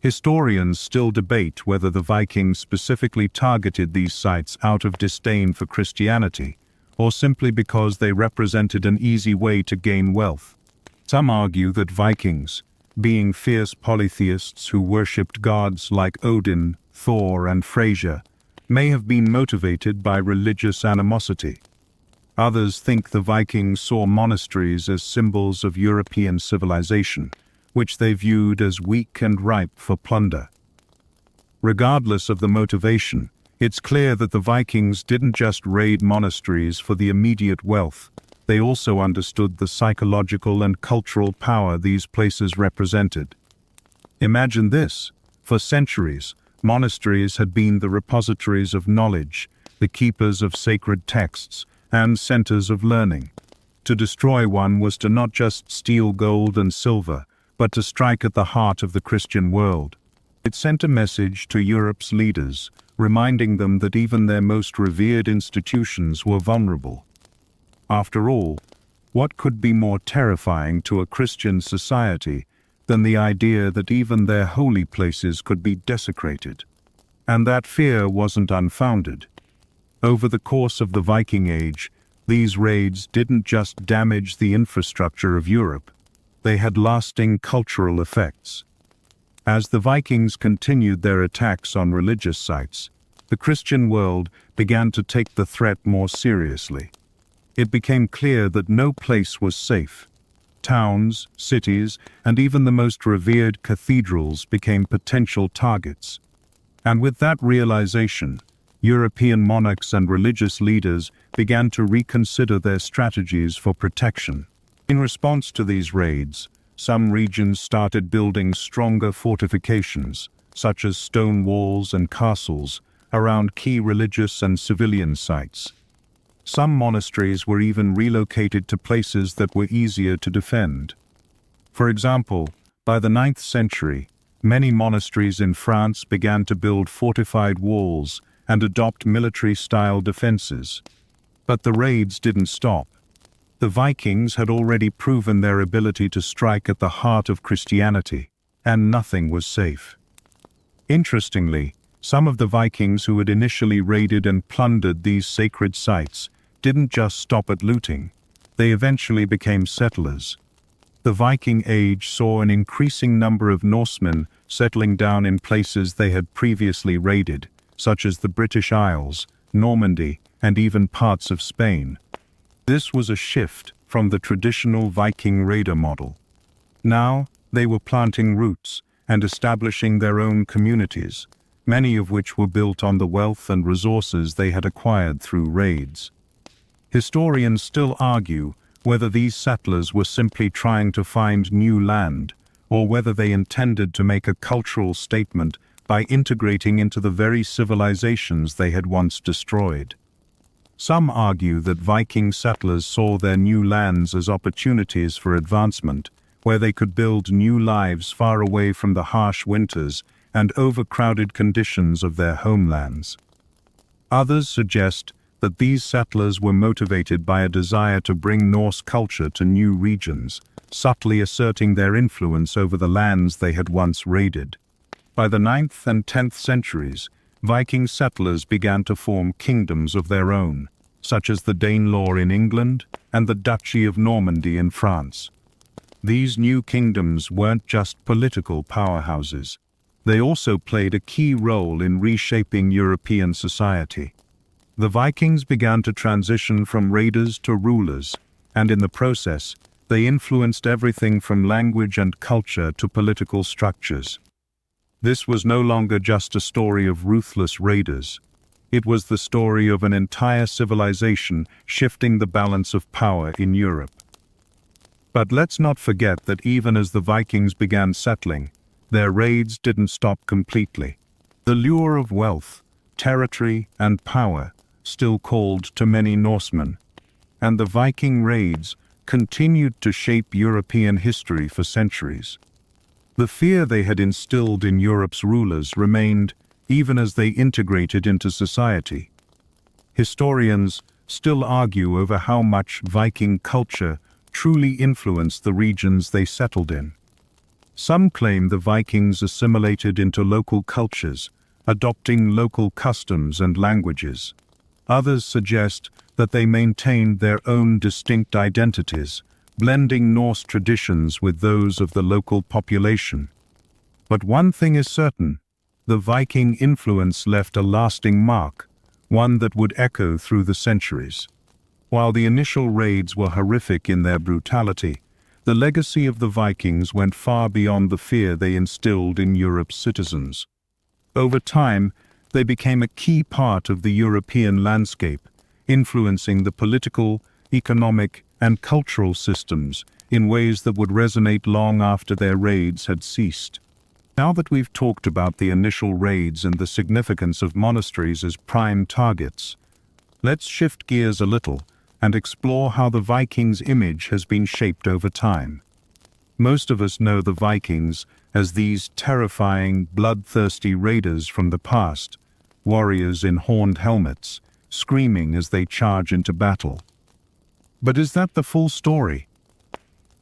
Historians still debate whether the Vikings specifically targeted these sites out of disdain for Christianity, or simply because they represented an easy way to gain wealth. Some argue that Vikings, being fierce polytheists who worshipped gods like Odin, Thor, and Freyja, may have been motivated by religious animosity. Others think the Vikings saw monasteries as symbols of European civilization, which they viewed as weak and ripe for plunder. Regardless of the motivation, it's clear that the Vikings didn't just raid monasteries for the immediate wealth. They also understood the psychological and cultural power these places represented. Imagine this: for centuries, monasteries had been the repositories of knowledge, the keepers of sacred texts, and centers of learning. To destroy one was to not just steal gold and silver, but to strike at the heart of the Christian world. It sent a message to Europe's leaders, reminding them that even their most revered institutions were vulnerable. After all, what could be more terrifying to a Christian society than the idea that even their holy places could be desecrated? And that fear wasn't unfounded. Over the course of the Viking Age, these raids didn't just damage the infrastructure of Europe, they had lasting cultural effects. As the Vikings continued their attacks on religious sites, the Christian world began to take the threat more seriously. It became clear that no place was safe. Towns, cities, and even the most revered cathedrals became potential targets. And with that realization, European monarchs and religious leaders began to reconsider their strategies for protection. In response to these raids, some regions started building stronger fortifications, such as stone walls and castles, around key religious and civilian sites. Some monasteries were even relocated to places that were easier to defend. For example, by the 9th century, many monasteries in France began to build fortified walls and adopt military-style defenses. But the raids didn't stop. The Vikings had already proven their ability to strike at the heart of Christianity, and nothing was safe. Interestingly, some of the Vikings who had initially raided and plundered these sacred sites didn't just stop at looting. They eventually became settlers. The Viking Age saw an increasing number of Norsemen settling down in places they had previously raided, such as the British Isles, Normandy, and even parts of Spain. This was a shift from the traditional Viking raider model. Now, they were planting roots and establishing their own communities, many of which were built on the wealth and resources they had acquired through raids. Historians still argue whether these settlers were simply trying to find new land, or whether they intended to make a cultural statement by integrating into the very civilizations they had once destroyed. Some argue that Viking settlers saw their new lands as opportunities for advancement, where they could build new lives far away from the harsh winters and overcrowded conditions of their homelands. Others suggest that these settlers were motivated by a desire to bring Norse culture to new regions, subtly asserting their influence over the lands they had once raided. By the 9th and 10th centuries, Viking settlers began to form kingdoms of their own, such as the Danelaw in England and the Duchy of Normandy in France. These new kingdoms weren't just political powerhouses. They also played a key role in reshaping European society. The Vikings began to transition from raiders to rulers, and in the process, they influenced everything from language and culture to political structures. This was no longer just a story of ruthless raiders. It was the story of an entire civilization shifting the balance of power in Europe. But let's not forget that even as the Vikings began settling, their raids didn't stop completely. The lure of wealth, territory, and power still called to many Norsemen, and the Viking raids continued to shape European history for centuries. The fear they had instilled in Europe's rulers remained even as they integrated into society. Historians still argue over how much Viking culture truly influenced the regions they settled in. Some claim the Vikings assimilated into local cultures, adopting local customs and languages. Others suggest that they maintained their own distinct identities, blending Norse traditions with those of the local population. But one thing is certain: the Viking influence left a lasting mark, one that would echo through the centuries. While the initial raids were horrific in their brutality, the legacy of the Vikings went far beyond the fear they instilled in Europe's citizens. Over time, they became a key part of the European landscape, influencing the political, economic, and cultural systems in ways that would resonate long after their raids had ceased. Now that we've talked about the initial raids and the significance of monasteries as prime targets, let's shift gears a little and explore how the Vikings' image has been shaped over time. Most of us know the Vikings as these terrifying, bloodthirsty raiders from the past, warriors in horned helmets, screaming as they charge into battle. But is that the full story?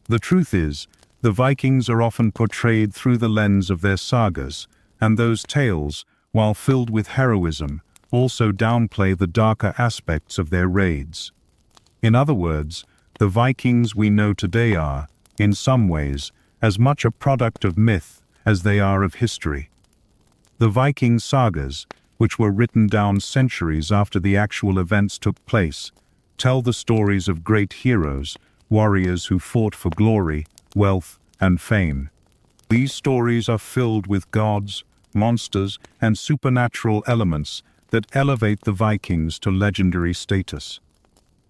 The truth is, the Vikings are often portrayed through the lens of their sagas, and those tales, while filled with heroism, also downplay the darker aspects of their raids. In other words, the Vikings we know today are, in some ways, as much a product of myth as they are of history. The Viking sagas, which were written down centuries after the actual events took place, tell the stories of great heroes, warriors who fought for glory, wealth, and fame. These stories are filled with gods, monsters, and supernatural elements that elevate the Vikings to legendary status.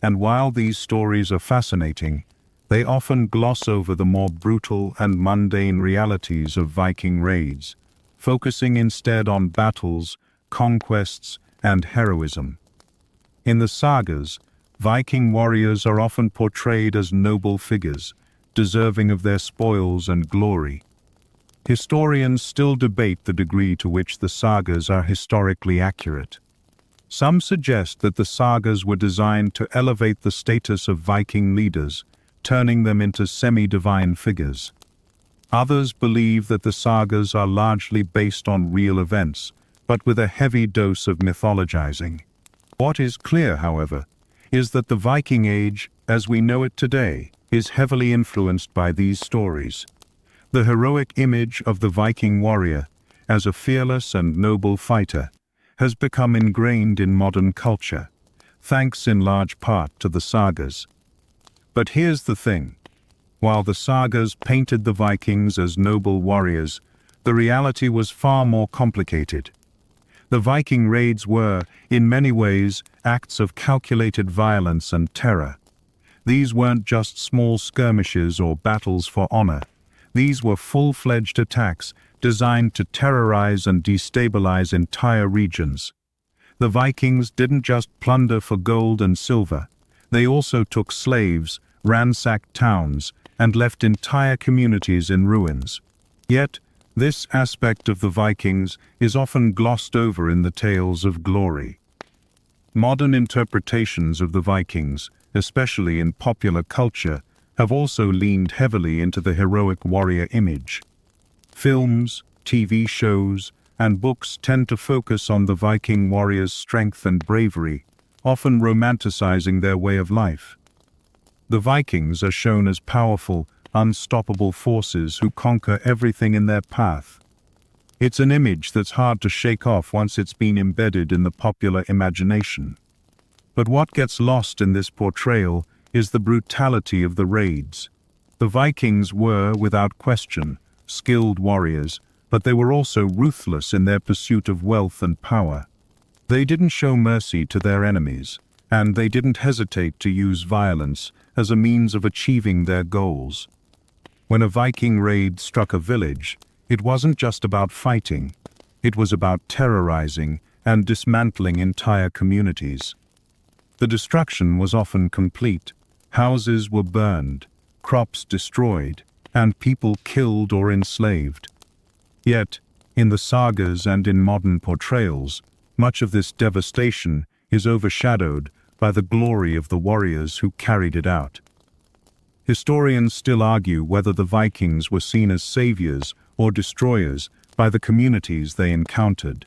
And while these stories are fascinating, they often gloss over the more brutal and mundane realities of Viking raids, focusing instead on battles, conquests, and heroism. In the sagas, Viking warriors are often portrayed as noble figures, deserving of their spoils and glory. Historians still debate the degree to which the sagas are historically accurate. Some suggest that the sagas were designed to elevate the status of Viking leaders, turning them into semi-divine figures. Others believe that the sagas are largely based on real events, but with a heavy dose of mythologizing. What is clear, however, is that the Viking Age, as we know it today, is heavily influenced by these stories. The heroic image of the Viking warrior, as a fearless and noble fighter, has become ingrained in modern culture, thanks in large part to the sagas. But here's the thing: while the sagas painted the Vikings as noble warriors, the reality was far more complicated. The Viking raids were, in many ways, acts of calculated violence and terror. These weren't just small skirmishes or battles for honor. These were full-fledged attacks designed to terrorize and destabilize entire regions. The Vikings didn't just plunder for gold and silver. They also took slaves, ransacked towns, and left entire communities in ruins. Yet, this aspect of the Vikings is often glossed over in the tales of glory. Modern interpretations of the Vikings, especially in popular culture, have also leaned heavily into the heroic warrior image. Films, TV shows, and books tend to focus on the Viking warriors' strength and bravery, often romanticizing their way of life. The Vikings are shown as powerful, unstoppable forces who conquer everything in their path. It's an image that's hard to shake off once it's been embedded in the popular imagination. But what gets lost in this portrayal is the brutality of the raids. The Vikings were, without question, skilled warriors, but they were also ruthless in their pursuit of wealth and power. They didn't show mercy to their enemies, and they didn't hesitate to use violence as a means of achieving their goals. When a Viking raid struck a village, it wasn't just about fighting. It was about terrorizing and dismantling entire communities. The destruction was often complete. Houses were burned, crops destroyed, and people killed or enslaved. Yet, in the sagas and in modern portrayals, much of this devastation is overshadowed by the glory of the warriors who carried it out. Historians still argue whether the Vikings were seen as saviors or destroyers by the communities they encountered.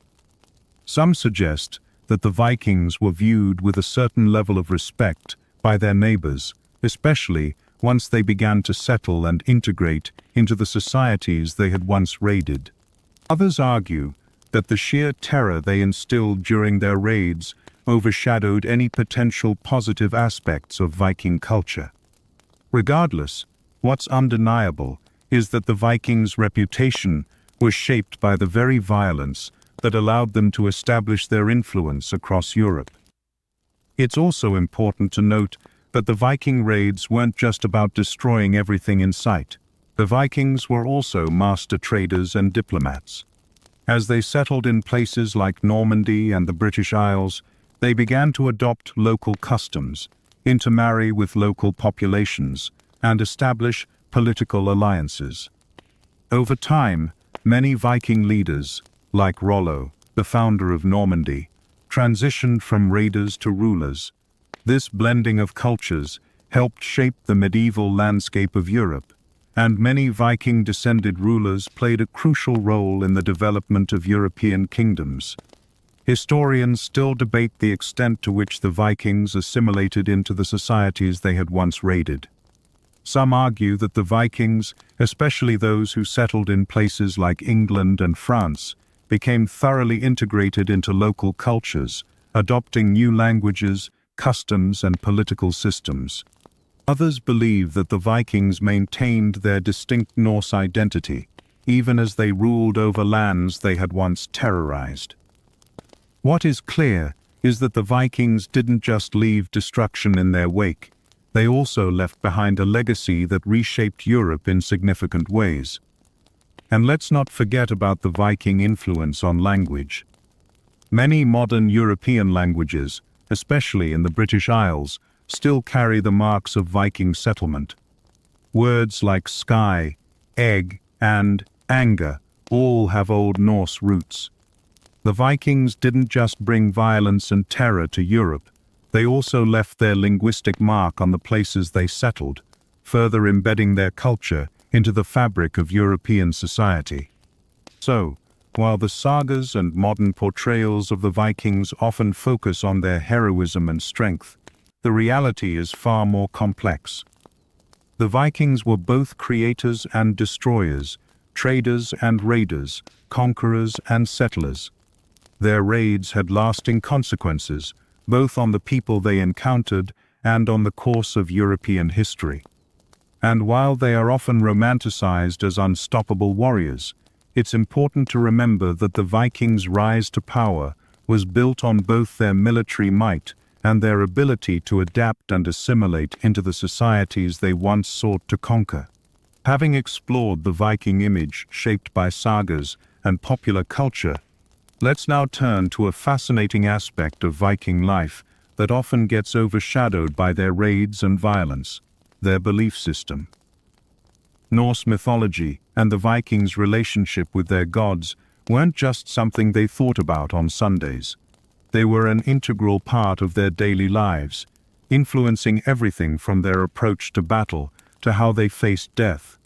Some suggest that the Vikings were viewed with a certain level of respect by their neighbors, especially once they began to settle and integrate into the societies they had once raided. Others argue that the sheer terror they instilled during their raids overshadowed any potential positive aspects of Viking culture. Regardless, what's undeniable is that the Vikings' reputation was shaped by the very violence that allowed them to establish their influence across Europe. It's also important to note that the Viking raids weren't just about destroying everything in sight. The Vikings were also master traders and diplomats. As they settled in places like Normandy and the British Isles, they began to adopt local customs, intermarry with local populations, and establish political alliances. Over time, many Viking leaders, like Rollo, the founder of Normandy, transitioned from raiders to rulers. This blending of cultures helped shape the medieval landscape of Europe, and many Viking-descended rulers played a crucial role in the development of European kingdoms. Historians still debate the extent to which the Vikings assimilated into the societies they had once raided. Some argue that the Vikings, especially those who settled in places like England and France, became thoroughly integrated into local cultures, adopting new languages, customs, and political systems. Others believe that the Vikings maintained their distinct Norse identity, even as they ruled over lands they had once terrorized. What is clear is that the Vikings didn't just leave destruction in their wake. They also left behind a legacy that reshaped Europe in significant ways. And let's not forget about the Viking influence on language. Many modern European languages, especially in the British Isles, still carry the marks of Viking settlement. Words like sky, egg, and anger all have Old Norse roots. The Vikings didn't just bring violence and terror to Europe, they also left their linguistic mark on the places they settled, further embedding their culture into the fabric of European society. So, while the sagas and modern portrayals of the Vikings often focus on their heroism and strength, the reality is far more complex. The Vikings were both creators and destroyers, traders and raiders, conquerors and settlers. Their raids had lasting consequences, both on the people they encountered and on the course of European history. And while they are often romanticized as unstoppable warriors, it's important to remember that the Vikings' rise to power was built on both their military might and their ability to adapt and assimilate into the societies they once sought to conquer. Having explored the Viking image shaped by sagas and popular culture, let's now turn to a fascinating aspect of Viking life that often gets overshadowed by their raids and violence: their belief system. Norse mythology and the Vikings' relationship with their gods weren't just something they thought about on Sundays. They were an integral part of their daily lives, influencing everything from their approach to battle to how they faced death.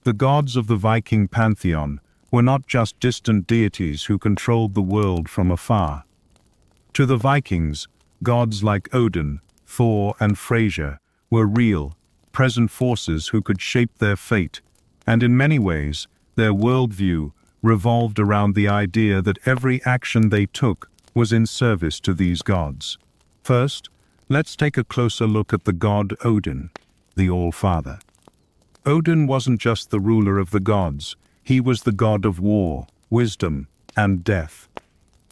The gods of the Viking pantheon were not just distant deities who controlled the world from afar. To the Vikings, gods like Odin, Thor, and Freyr were real, present forces who could shape their fate, and in many ways, their worldview revolved around the idea that every action they took was in service to these gods. First, let's take a closer look at the god Odin, the All-Father. Odin wasn't just the ruler of the gods, he was the god of war, wisdom, and death.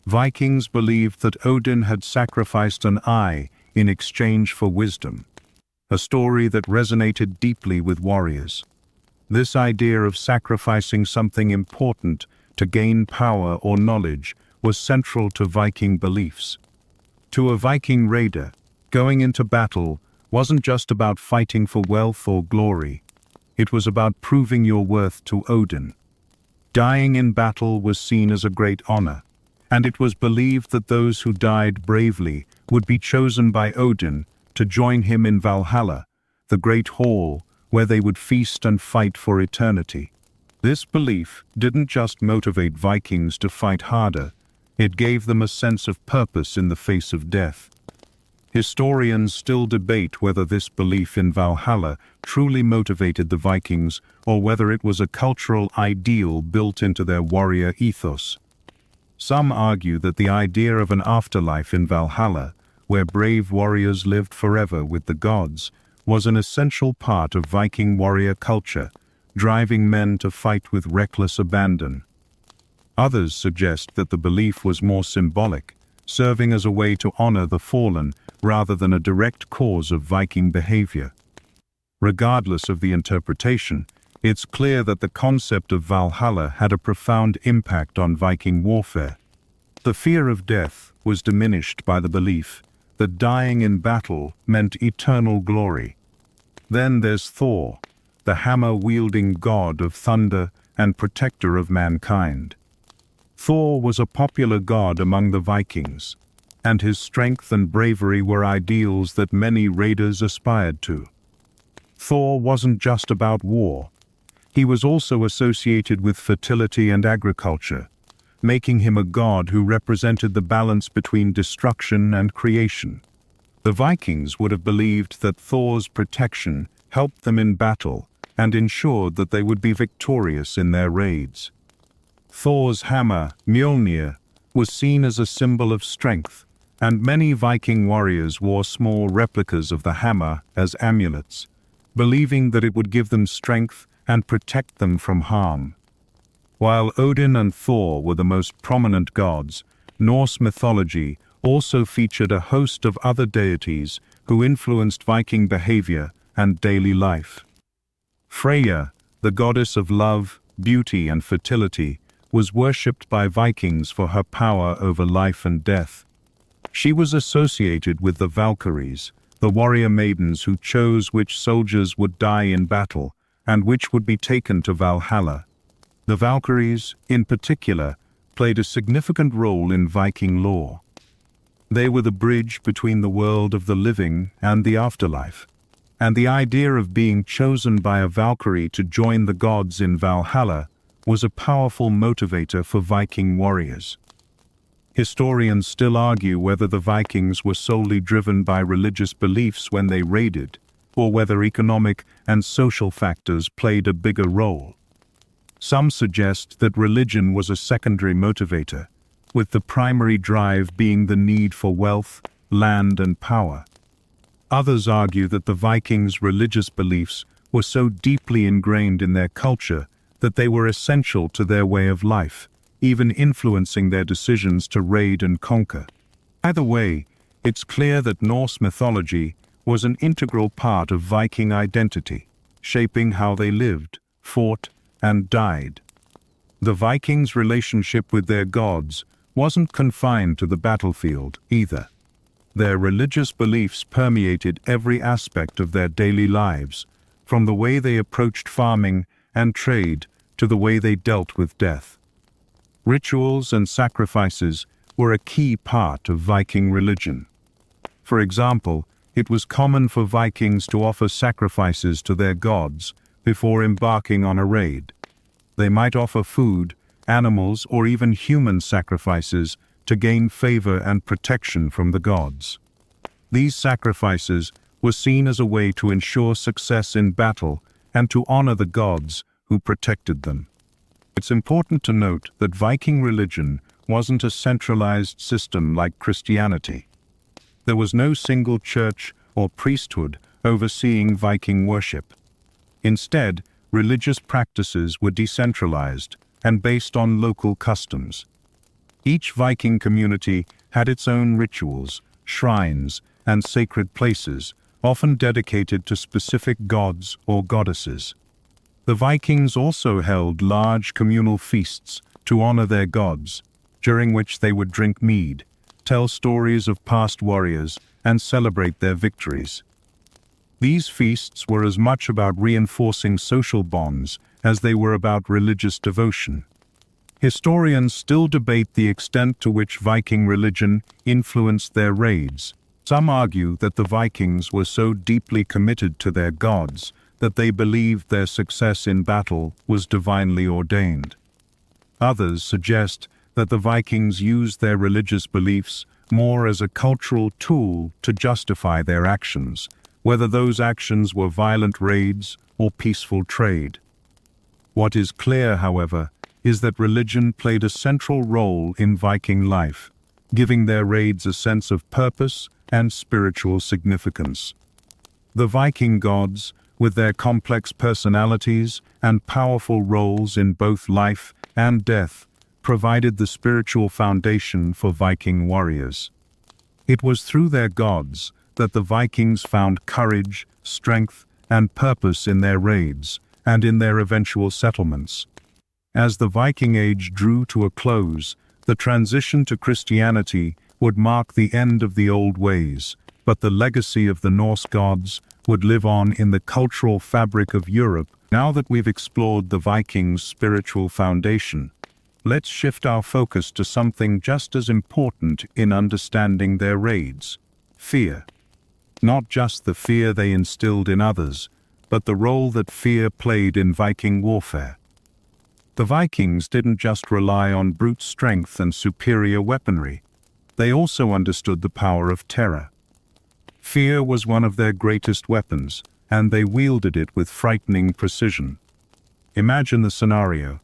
Vikings believed that Odin had sacrificed an eye in exchange for wisdom, a story that resonated deeply with warriors. This idea of sacrificing something important to gain power or knowledge was central to Viking beliefs. To a Viking raider, going into battle wasn't just about fighting for wealth or glory. It was about proving your worth to Odin. Dying in battle was seen as a great honor, and it was believed that those who died bravely would be chosen by Odin to join him in Valhalla, the great hall where they would feast and fight for eternity. This belief didn't just motivate Vikings to fight harder, it gave them a sense of purpose in the face of death. Historians still debate whether this belief in Valhalla truly motivated the Vikings or whether it was a cultural ideal built into their warrior ethos. Some argue that the idea of an afterlife in Valhalla, where brave warriors lived forever with the gods, was an essential part of Viking warrior culture, driving men to fight with reckless abandon. Others suggest that the belief was more symbolic, serving as a way to honor the fallen rather than a direct cause of Viking behavior. Regardless of the interpretation, it's clear that the concept of Valhalla had a profound impact on Viking warfare. The fear of death was diminished by the belief that dying in battle meant eternal glory. Then there's Thor, the hammer-wielding god of thunder and protector of mankind. Thor was a popular god among the Vikings, and his strength and bravery were ideals that many raiders aspired to. Thor wasn't just about war. He was also associated with fertility and agriculture, making him a god who represented the balance between destruction and creation. The Vikings would have believed that Thor's protection helped them in battle and ensured that they would be victorious in their raids. Thor's hammer, Mjolnir, was seen as a symbol of strength, and many Viking warriors wore small replicas of the hammer as amulets, believing that it would give them strength and protect them from harm. While Odin and Thor were the most prominent gods, Norse mythology also featured a host of other deities who influenced Viking behavior and daily life. Freyja, the goddess of love, beauty, and fertility, was worshipped by Vikings for her power over life and death. She was associated with the Valkyries, the warrior maidens who chose which soldiers would die in battle and which would be taken to Valhalla. The Valkyries, in particular, played a significant role in Viking lore. They were the bridge between the world of the living and the afterlife, and the idea of being chosen by a Valkyrie to join the gods in Valhalla was a powerful motivator for Viking warriors. Historians still argue whether the Vikings were solely driven by religious beliefs when they raided, or whether economic and social factors played a bigger role. Some suggest that religion was a secondary motivator, with the primary drive being the need for wealth, land, and power. Others argue that the Vikings' religious beliefs were so deeply ingrained in their culture that they were essential to their way of life, even influencing their decisions to raid and conquer. Either way, it's clear that Norse mythology was an integral part of Viking identity, shaping how they lived, fought, and died. The Vikings' relationship with their gods wasn't confined to the battlefield either. Their religious beliefs permeated every aspect of their daily lives, from the way they approached farming and trade to the way they dealt with death. Rituals and sacrifices were a key part of Viking religion. For example, it was common for Vikings to offer sacrifices to their gods before embarking on a raid. They might offer food, animals, or even human sacrifices to gain favor and protection from the gods. These sacrifices were seen as a way to ensure success in battle and to honor the gods who protected them. It's important to note that Viking religion wasn't a centralized system like Christianity. There was no single church or priesthood overseeing Viking worship. Instead, religious practices were decentralized and based on local customs. Each Viking community had its own rituals, shrines, and sacred places, often dedicated to specific gods or goddesses. The Vikings also held large communal feasts to honor their gods, during which they would drink mead, tell stories of past warriors, and celebrate their victories. These feasts were as much about reinforcing social bonds as they were about religious devotion. Historians still debate the extent to which Viking religion influenced their raids. Some argue that the Vikings were so deeply committed to their gods that they believed their success in battle was divinely ordained. Others suggest that the Vikings used their religious beliefs more as a cultural tool to justify their actions, whether those actions were violent raids or peaceful trade. What is clear, however, is that religion played a central role in Viking life, giving their raids a sense of purpose and spiritual significance. The Viking gods, with their complex personalities and powerful roles in both life and death, provided the spiritual foundation for Viking warriors. It was through their gods that the Vikings found courage, strength, and purpose in their raids and in their eventual settlements. As the Viking Age drew to a close, the transition to Christianity would mark the end of the old ways, but the legacy of the Norse gods would live on in the cultural fabric of Europe. Now that we've explored the Vikings' spiritual foundation, let's shift our focus to something just as important in understanding their raids: fear. Not just the fear they instilled in others, but the role that fear played in Viking warfare. The Vikings didn't just rely on brute strength and superior weaponry. They also understood the power of terror. Fear was one of their greatest weapons, and they wielded it with frightening precision. Imagine the scenario.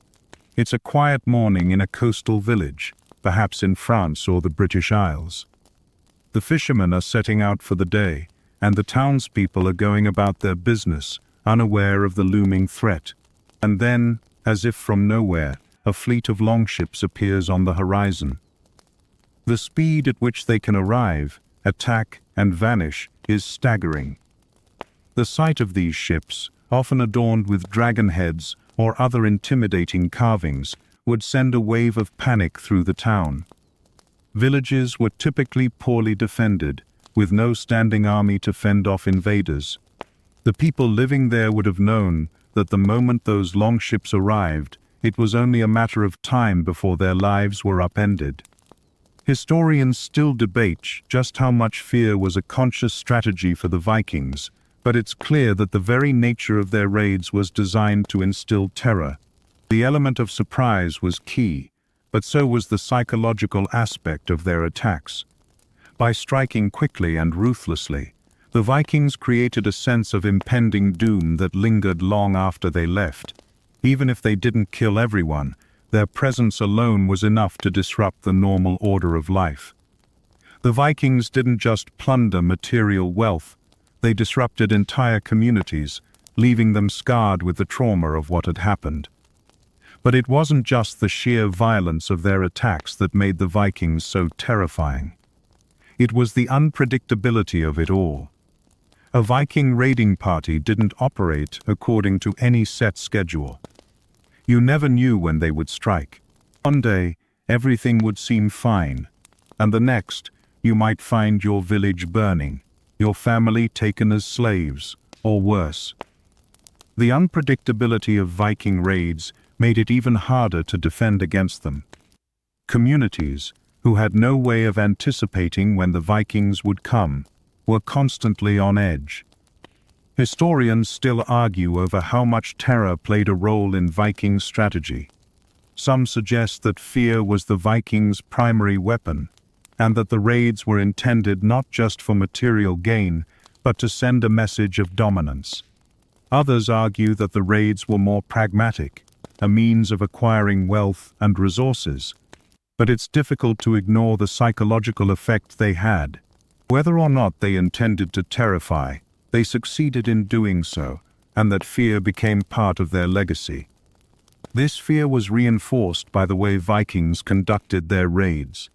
It's a quiet morning in a coastal village, perhaps in France or the British Isles. The fishermen are setting out for the day, and the townspeople are going about their business, unaware of the looming threat. And then, as if from nowhere, a fleet of longships appears on the horizon. The speed at which they can arrive, attack, and vanish is staggering. The sight of these ships, often adorned with dragon heads or other intimidating carvings, would send a wave of panic through the town. Villages were typically poorly defended, with no standing army to fend off invaders. The people living there would have known that the moment those longships arrived, it was only a matter of time before their lives were upended. Historians still debate just how much fear was a conscious strategy for the Vikings, but it's clear that the very nature of their raids was designed to instill terror. The element of surprise was key, but so was the psychological aspect of their attacks. By striking quickly and ruthlessly, the Vikings created a sense of impending doom that lingered long after they left. Even if they didn't kill everyone, their presence alone was enough to disrupt the normal order of life. The Vikings didn't just plunder material wealth, they disrupted entire communities, leaving them scarred with the trauma of what had happened. But it wasn't just the sheer violence of their attacks that made the Vikings so terrifying. It was the unpredictability of it all. A Viking raiding party didn't operate according to any set schedule. You never knew when they would strike. One day, everything would seem fine, and the next, you might find your village burning, your family taken as slaves, or worse. The unpredictability of Viking raids made it even harder to defend against them. Communities, who had no way of anticipating when the Vikings would come, were constantly on edge. Historians still argue over how much terror played a role in Viking strategy. Some suggest that fear was the Vikings' primary weapon, and that the raids were intended not just for material gain, but to send a message of dominance. Others argue that the raids were more pragmatic, a means of acquiring wealth and resources. But it's difficult to ignore the psychological effect they had. Whether or not they intended to terrify, they succeeded in doing so, and that fear became part of their legacy. This fear was reinforced by the way Vikings conducted their raids.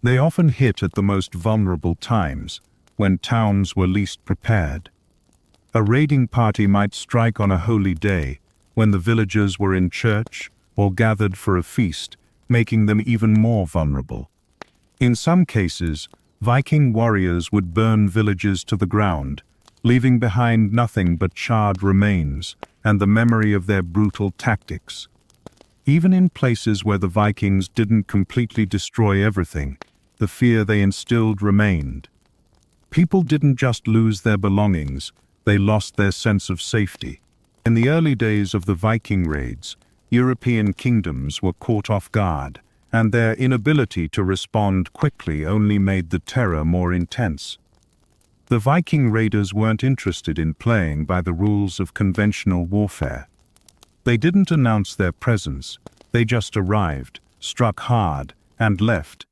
They often hit at the most vulnerable times, when towns were least prepared. A raiding party might strike on a holy day, when the villagers were in church or gathered for a feast, making them even more vulnerable. In some cases, Viking warriors would burn villages to the ground, leaving behind nothing but charred remains and the memory of their brutal tactics. Even in places where the Vikings didn't completely destroy everything, the fear they instilled remained. People didn't just lose their belongings, they lost their sense of safety. In the early days of the Viking raids, European kingdoms were caught off guard, and their inability to respond quickly only made the terror more intense. The Viking raiders weren't interested in playing by the rules of conventional warfare. They didn't announce their presence, they just arrived, struck hard, and left.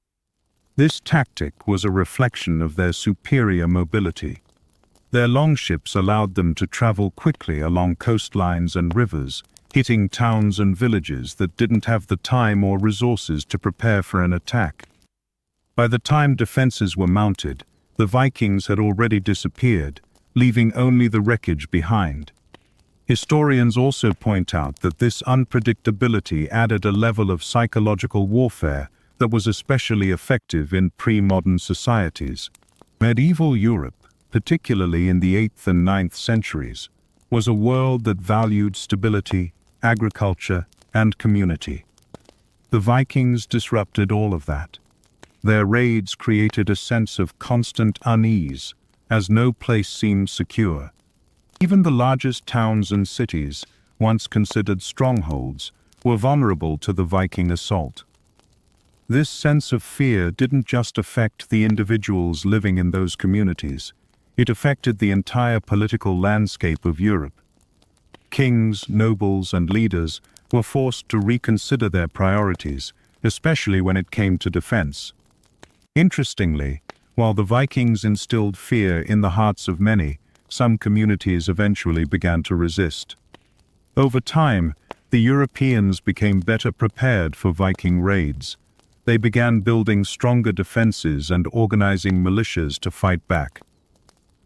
This tactic was a reflection of their superior mobility. Their longships allowed them to travel quickly along coastlines and rivers, hitting towns and villages that didn't have the time or resources to prepare for an attack. By the time defenses were mounted, the Vikings had already disappeared, leaving only the wreckage behind. Historians also point out that this unpredictability added a level of psychological warfare that was especially effective in pre-modern societies. Medieval Europe, particularly in the 8th and 9th centuries, was a world that valued stability, agriculture, and community. The Vikings disrupted all of that. Their raids created a sense of constant unease, as no place seemed secure. Even the largest towns and cities, once considered strongholds, were vulnerable to the Viking assault. This sense of fear didn't just affect the individuals living in those communities. It affected the entire political landscape of Europe. Kings, nobles, and leaders were forced to reconsider their priorities, especially when it came to defense. Interestingly, while the Vikings instilled fear in the hearts of many, some communities eventually began to resist. Over time, the Europeans became better prepared for Viking raids. They began building stronger defenses and organizing militias to fight back.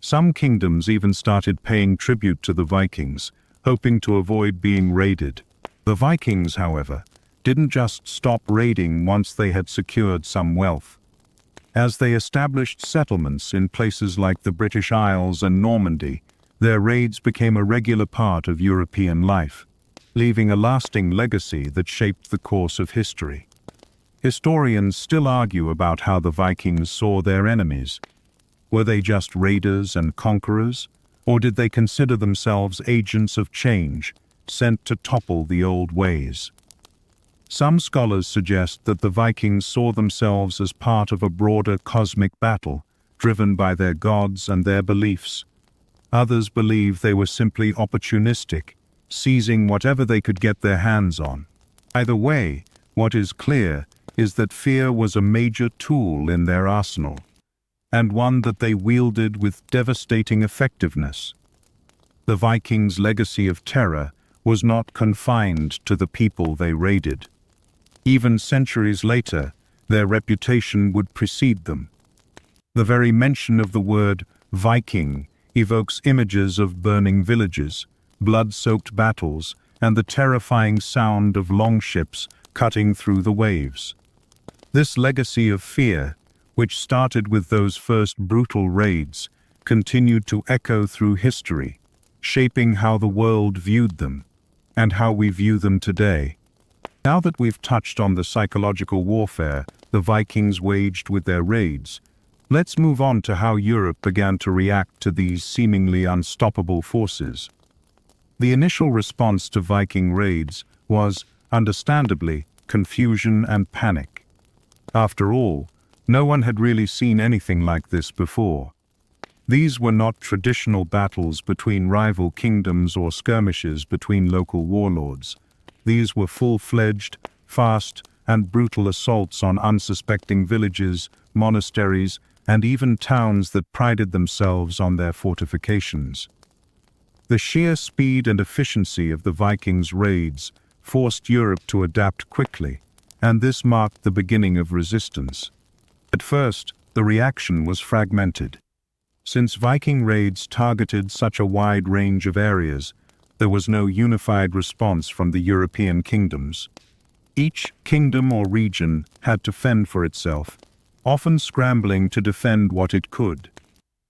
Some kingdoms even started paying tribute to the Vikings, hoping to avoid being raided. The Vikings, however, didn't just stop raiding once they had secured some wealth. As they established settlements in places like the British Isles and Normandy, their raids became a regular part of European life, leaving a lasting legacy that shaped the course of history. Historians still argue about how the Vikings saw their enemies. Were they just raiders and conquerors, or did they consider themselves agents of change, sent to topple the old ways? Some scholars suggest that the Vikings saw themselves as part of a broader cosmic battle, driven by their gods and their beliefs. Others believe they were simply opportunistic, seizing whatever they could get their hands on. Either way, what is clear is that fear was a major tool in their arsenal, and one that they wielded with devastating effectiveness. The Vikings' legacy of terror was not confined to the people they raided. Even centuries later, their reputation would precede them. The very mention of the word Viking evokes images of burning villages, blood-soaked battles, and the terrifying sound of longships cutting through the waves. This legacy of fear, which started with those first brutal raids, continued to echo through history, shaping how the world viewed them, and how we view them today. Now that we've touched on the psychological warfare the Vikings waged with their raids, let's move on to how Europe began to react to these seemingly unstoppable forces. The initial response to Viking raids was, understandably, confusion and panic. After all, no one had really seen anything like this before. These were not traditional battles between rival kingdoms or skirmishes between local warlords. These were full-fledged, fast, and brutal assaults on unsuspecting villages, monasteries, and even towns that prided themselves on their fortifications. The sheer speed and efficiency of the Vikings' raids forced Europe to adapt quickly, and this marked the beginning of resistance. At first, the reaction was fragmented. Since Viking raids targeted such a wide range of areas, there was no unified response from the European kingdoms. Each kingdom or region had to fend for itself, often scrambling to defend what it could.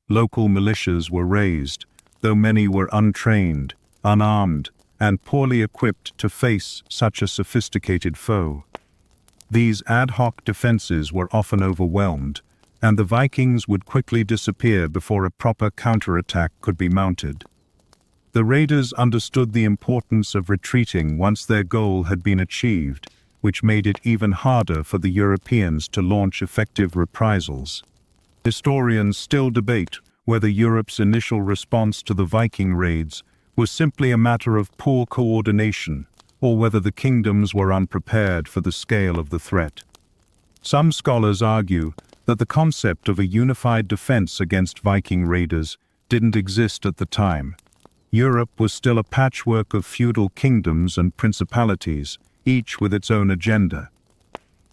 Local militias were raised, though many were untrained, unarmed, and poorly equipped to face such a sophisticated foe. These ad hoc defenses were often overwhelmed, and the Vikings would quickly disappear before a proper counterattack could be mounted. The raiders understood the importance of retreating once their goal had been achieved, which made it even harder for the Europeans to launch effective reprisals. Historians still debate whether Europe's initial response to the Viking raids was simply a matter of poor coordination, or whether the kingdoms were unprepared for the scale of the threat. Some scholars argue that the concept of a unified defense against Viking raiders didn't exist at the time. Europe was still a patchwork of feudal kingdoms and principalities, each with its own agenda.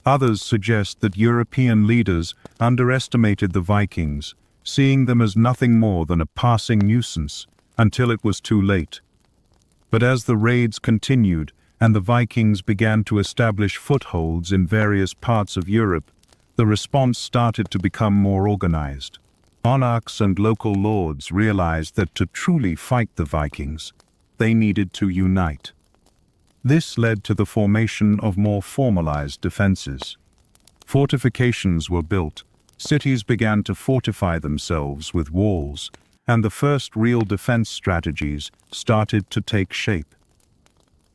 Others suggest that European leaders underestimated the Vikings, seeing them as nothing more than a passing nuisance until it was too late. But as the raids continued and the Vikings began to establish footholds in various parts of Europe, the response started to become more organized. Monarchs and local lords realized that to truly fight the Vikings, they needed to unite. This led to the formation of more formalized defenses. Fortifications were built, cities began to fortify themselves with walls, and the first real defense strategies started to take shape.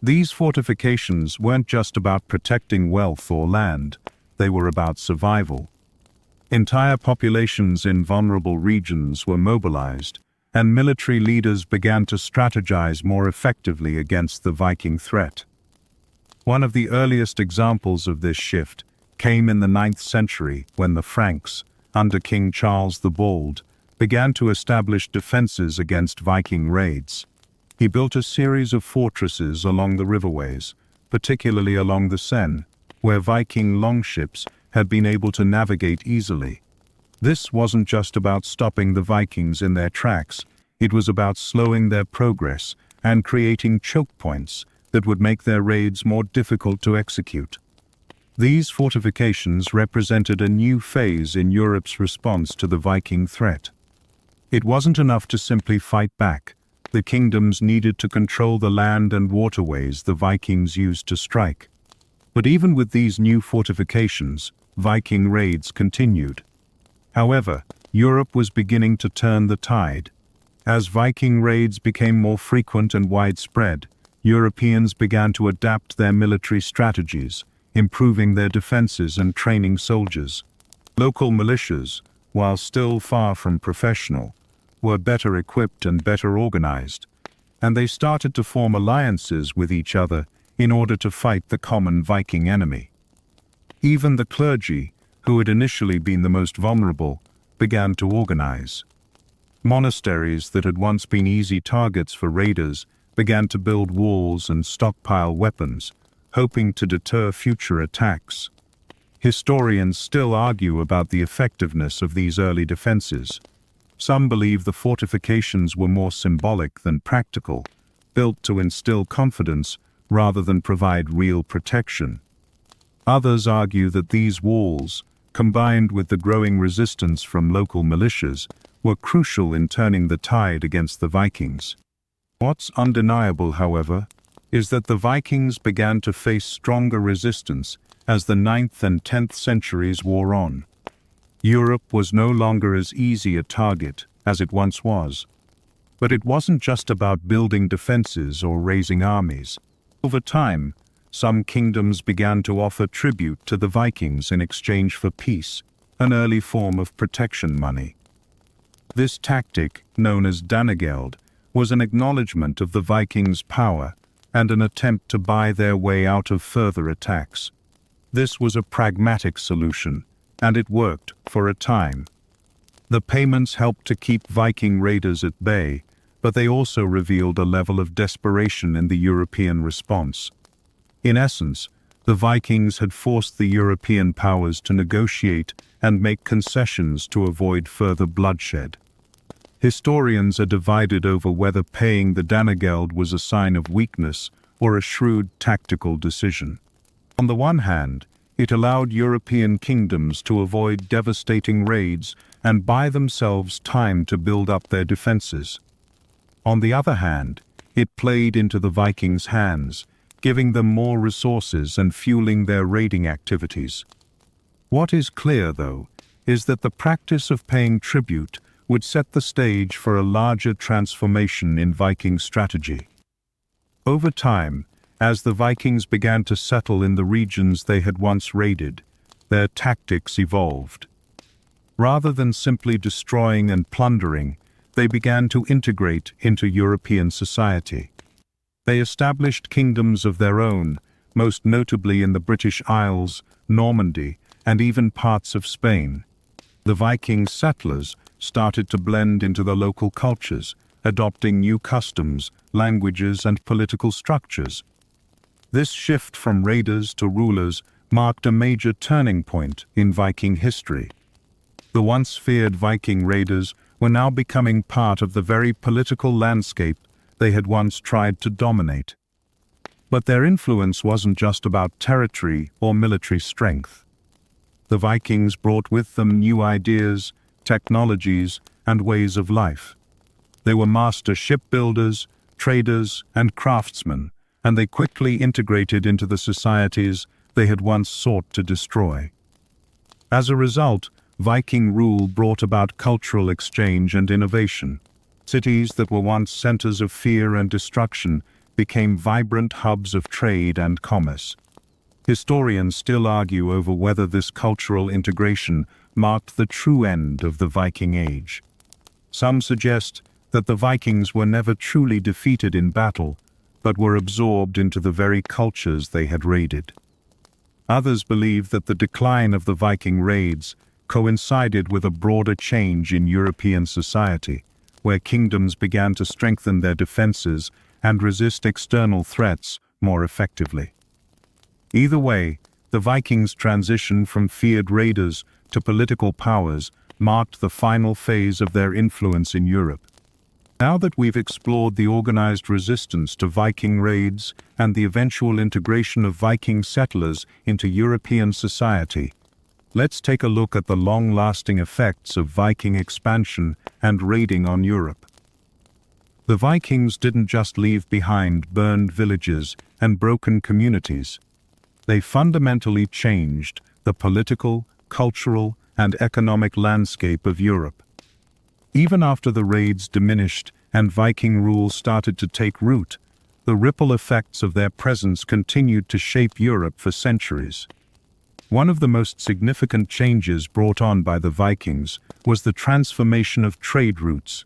These fortifications weren't just about protecting wealth or land, they were about survival. Entire populations in vulnerable regions were mobilized, and military leaders began to strategize more effectively against the Viking threat. One of the earliest examples of this shift came in the 9th century when the Franks, under King Charles the Bald, began to establish defenses against Viking raids. He built a series of fortresses along the riverways, particularly along the Seine, where Viking longships had been able to navigate easily. This wasn't just about stopping the Vikings in their tracks, it was about slowing their progress and creating choke points that would make their raids more difficult to execute. These fortifications represented a new phase in Europe's response to the Viking threat. It wasn't enough to simply fight back. The kingdoms needed to control the land and waterways the Vikings used to strike. But even with these new fortifications, Viking raids continued. However, Europe was beginning to turn the tide. As Viking raids became more frequent and widespread, Europeans began to adapt their military strategies, improving their defenses and training soldiers. Local militias, while still far from professional, were better equipped and better organized, and they started to form alliances with each other in order to fight the common Viking enemy. Even the clergy, who had initially been the most vulnerable, began to organize. Monasteries that had once been easy targets for raiders began to build walls and stockpile weapons, hoping to deter future attacks. Historians still argue about the effectiveness of these early defenses. Some believe the fortifications were more symbolic than practical, built to instill confidence rather than provide real protection. Others argue that these walls, combined with the growing resistance from local militias, were crucial in turning the tide against the Vikings. What's undeniable, however, is that the Vikings began to face stronger resistance as the 9th and 10th centuries wore on. Europe was no longer as easy a target as it once was. But it wasn't just about building defenses or raising armies. Over time, some kingdoms began to offer tribute to the Vikings in exchange for peace, an early form of protection money. This tactic, known as Danegeld, was an acknowledgement of the Vikings' power and an attempt to buy their way out of further attacks. This was a pragmatic solution, and it worked for a time. The payments helped to keep Viking raiders at bay, but they also revealed a level of desperation in the European response. In essence, the Vikings had forced the European powers to negotiate and make concessions to avoid further bloodshed. Historians are divided over whether paying the Danegeld was a sign of weakness or a shrewd tactical decision. On the one hand, it allowed European kingdoms to avoid devastating raids and buy themselves time to build up their defenses. On the other hand, it played into the Vikings' hands, giving them more resources and fueling their raiding activities. What is clear, though, is that the practice of paying tribute would set the stage for a larger transformation in Viking strategy. Over time, As the Vikings began to settle in the regions they had once raided, their tactics evolved. Rather than simply destroying and plundering, they began to integrate into European society. They established kingdoms of their own, most notably in the British Isles, Normandy, and even parts of Spain. The Viking settlers started to blend into the local cultures, adopting new customs, languages, and political structures. This shift from raiders to rulers marked a major turning point in Viking history. The once feared Viking raiders were now becoming part of the very political landscape they had once tried to dominate. But their influence wasn't just about territory or military strength. The Vikings brought with them new ideas, technologies, and ways of life. They were master shipbuilders, traders, and craftsmen, and they quickly integrated into the societies they had once sought to destroy. As a result, Viking rule brought about cultural exchange and innovation. Cities that were once centers of fear and destruction became vibrant hubs of trade and commerce. Historians still argue over whether this cultural integration marked the true end of the Viking Age. Some suggest that the Vikings were never truly defeated in battle, but were absorbed into the very cultures they had raided. Others believe that the decline of the Viking raids coincided with a broader change in European society, where kingdoms began to strengthen their defenses and resist external threats more effectively. Either way, the Vikings' transition from feared raiders to political powers marked the final phase of their influence in Europe. Now that we've explored the organized resistance to Viking raids and the eventual integration of Viking settlers into European society, let's take a look at the long-lasting effects of Viking expansion and raiding on Europe. The Vikings didn't just leave behind burned villages and broken communities. They fundamentally changed the political, cultural, and economic landscape of Europe. Even after the raids diminished and Viking rule started to take root, the ripple effects of their presence continued to shape Europe for centuries. One of the most significant changes brought on by the Vikings was the transformation of trade routes.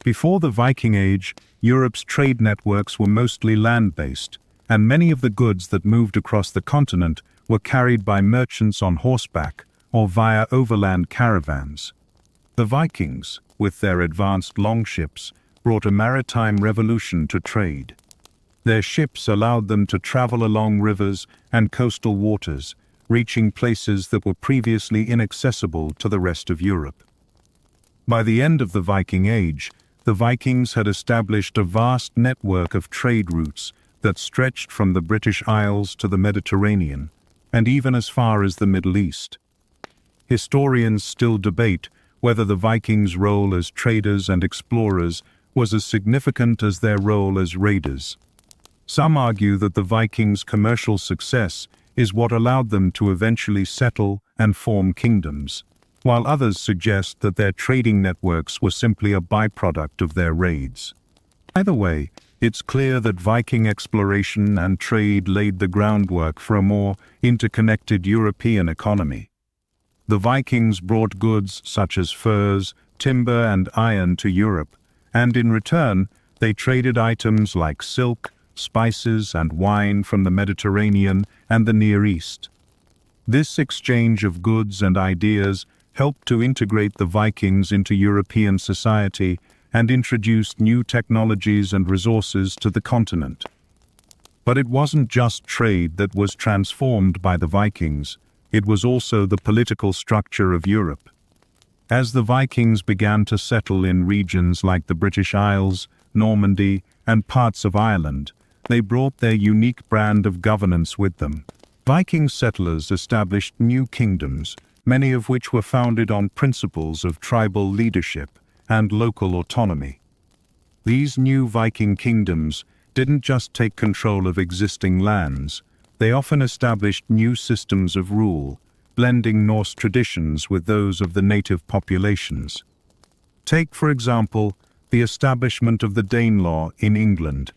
Before the Viking Age, Europe's trade networks were mostly land-based, and many of the goods that moved across the continent were carried by merchants on horseback or via overland caravans. The Vikings, with their advanced longships, brought a maritime revolution to trade. Their ships allowed them to travel along rivers and coastal waters, reaching places that were previously inaccessible to the rest of Europe. By the end of the Viking Age, the Vikings had established a vast network of trade routes that stretched from the British Isles to the Mediterranean, and even as far as the Middle East. Historians still debate whether the Vikings' role as traders and explorers was as significant as their role as raiders. Some argue that the Vikings' commercial success is what allowed them to eventually settle and form kingdoms, while others suggest that their trading networks were simply a byproduct of their raids. Either way, it's clear that Viking exploration and trade laid the groundwork for a more interconnected European economy. The Vikings brought goods such as furs, timber, and iron to Europe, and in return, they traded items like silk, spices, and wine from the Mediterranean and the Near East. This exchange of goods and ideas helped to integrate the Vikings into European society and introduced new technologies and resources to the continent. But it wasn't just trade that was transformed by the Vikings, it was also the political structure of Europe. As the Vikings began to settle in regions like the British Isles, Normandy, and parts of Ireland, they brought their unique brand of governance with them. Viking settlers established new kingdoms, many of which were founded on principles of tribal leadership and local autonomy. These new Viking kingdoms didn't just take control of existing lands, they often established new systems of rule, blending Norse traditions with those of the native populations. Take, for example, the establishment of the Danelaw in England.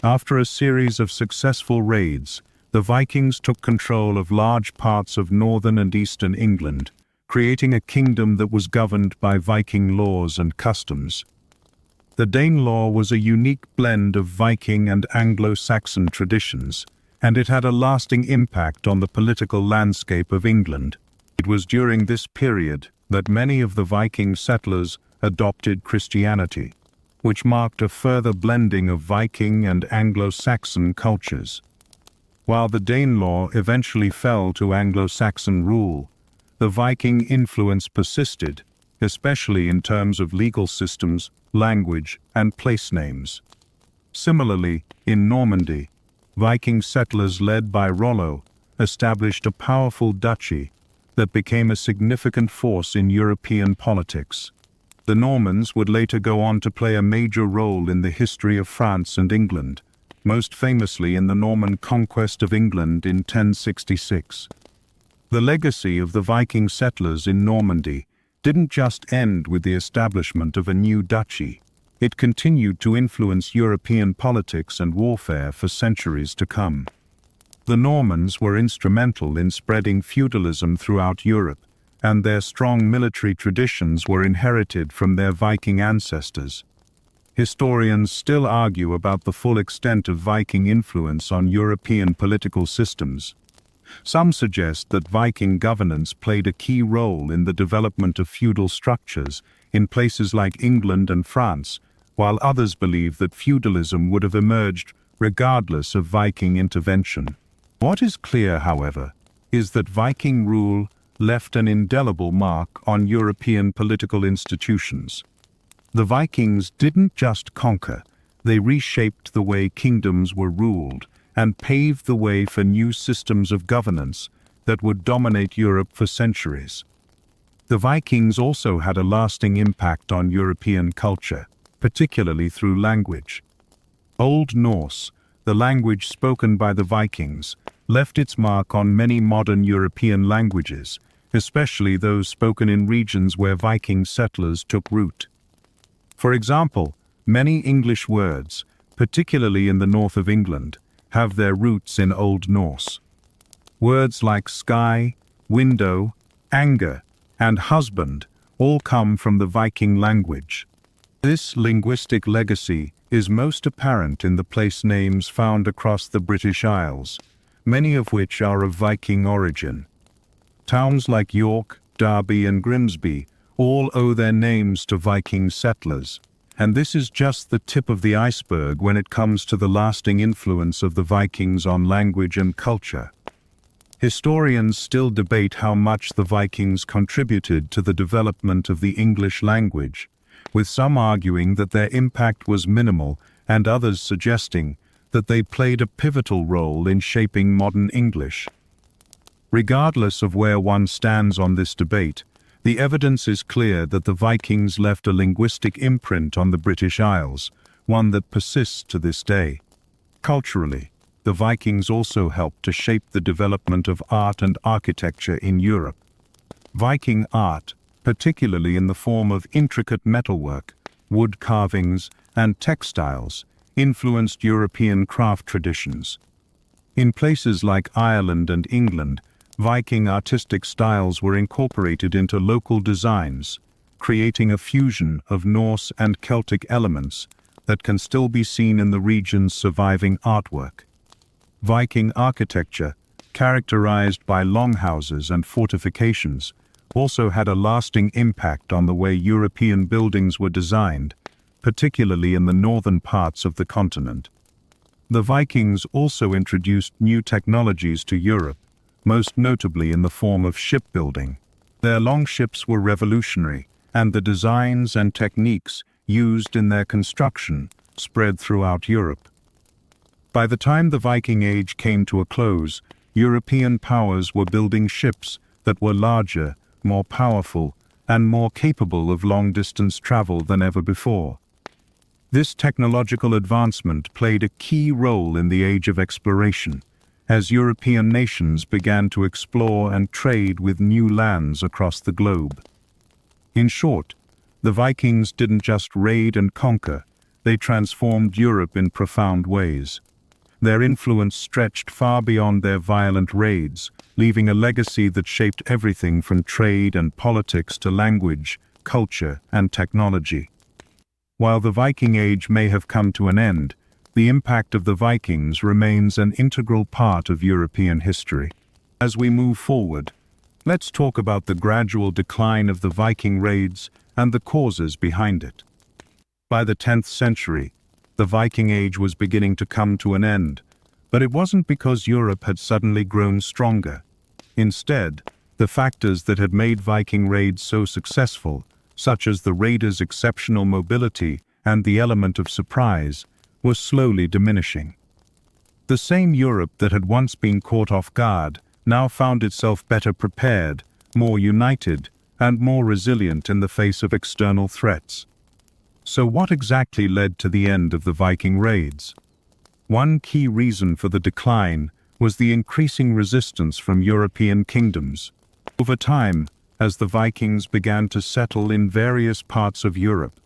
After a series of successful raids, the Vikings took control of large parts of northern and eastern England, creating a kingdom that was governed by Viking laws and customs. The Danelaw was a unique blend of Viking and Anglo-Saxon traditions, and it had a lasting impact on the political landscape of England. It was during this period that many of the Viking settlers adopted Christianity, which marked a further blending of Viking and Anglo-Saxon cultures. While the Danelaw eventually fell to Anglo-Saxon rule, the Viking influence persisted, especially in terms of legal systems, language, and place names. Similarly, in Normandy, Viking settlers led by Rollo established a powerful duchy that became a significant force in European politics. The Normans would later go on to play a major role in the history of France and England, most famously in the Norman conquest of England in 1066. The legacy of the Viking settlers in Normandy didn't just end with the establishment of a new duchy. It continued to influence European politics and warfare for centuries to come. The Normans were instrumental in spreading feudalism throughout Europe, and their strong military traditions were inherited from their Viking ancestors. Historians still argue about the full extent of Viking influence on European political systems. Some suggest that Viking governance played a key role in the development of feudal structures in places like England and France, while others believe that feudalism would have emerged regardless of Viking intervention. What is clear, however, is that Viking rule left an indelible mark on European political institutions. The Vikings didn't just conquer, they reshaped the way kingdoms were ruled and paved the way for new systems of governance that would dominate Europe for centuries. The Vikings also had a lasting impact on European culture, particularly through language. Old Norse, the language spoken by the Vikings, left its mark on many modern European languages, especially those spoken in regions where Viking settlers took root. For example, many English words, particularly in the north of England, have their roots in Old Norse. Words like sky, window, anger, and husband all come from the Viking language. This linguistic legacy is most apparent in the place names found across the British Isles, many of which are of Viking origin. Towns like York, Derby, and Grimsby all owe their names to Viking settlers, and this is just the tip of the iceberg when it comes to the lasting influence of the Vikings on language and culture. Historians still debate how much the Vikings contributed to the development of the English language, with some arguing that their impact was minimal and others suggesting that they played a pivotal role in shaping modern English. Regardless of where one stands on this debate, the evidence is clear that the Vikings left a linguistic imprint on the British Isles, one that persists to this day. Culturally, the Vikings also helped to shape the development of art and architecture in Europe. Viking art, particularly in the form of intricate metalwork, wood carvings, and textiles, influenced European craft traditions. In places like Ireland and England, Viking artistic styles were incorporated into local designs, creating a fusion of Norse and Celtic elements that can still be seen in the region's surviving artwork. Viking architecture, characterized by longhouses and fortifications, also had a lasting impact on the way European buildings were designed, particularly in the northern parts of the continent. The Vikings also introduced new technologies to Europe, most notably in the form of shipbuilding. Their longships were revolutionary, and the designs and techniques used in their construction spread throughout Europe. By the time the Viking Age came to a close, European powers were building ships that were larger, more powerful, and more capable of long-distance travel than ever before. This technological advancement played a key role in the Age of Exploration, as European nations began to explore and trade with new lands across the globe. In short, the Vikings didn't just raid and conquer, they transformed Europe in profound ways. Their influence stretched far beyond their violent raids, leaving a legacy that shaped everything from trade and politics to language, culture, and technology. While the Viking Age may have come to an end, the impact of the Vikings remains an integral part of European history. As we move forward, let's talk about the gradual decline of the Viking raids and the causes behind it. By the 10th century, the Viking Age was beginning to come to an end, but it wasn't because Europe had suddenly grown stronger. Instead, the factors that had made Viking raids so successful, such as the raiders' exceptional mobility and the element of surprise, were slowly diminishing. The same Europe that had once been caught off guard now found itself better prepared, more united, and more resilient in the face of external threats. So what exactly led to the end of the Viking raids? One key reason for the decline was the increasing resistance from European kingdoms. Over time, as the Vikings began to settle in various parts of Europe,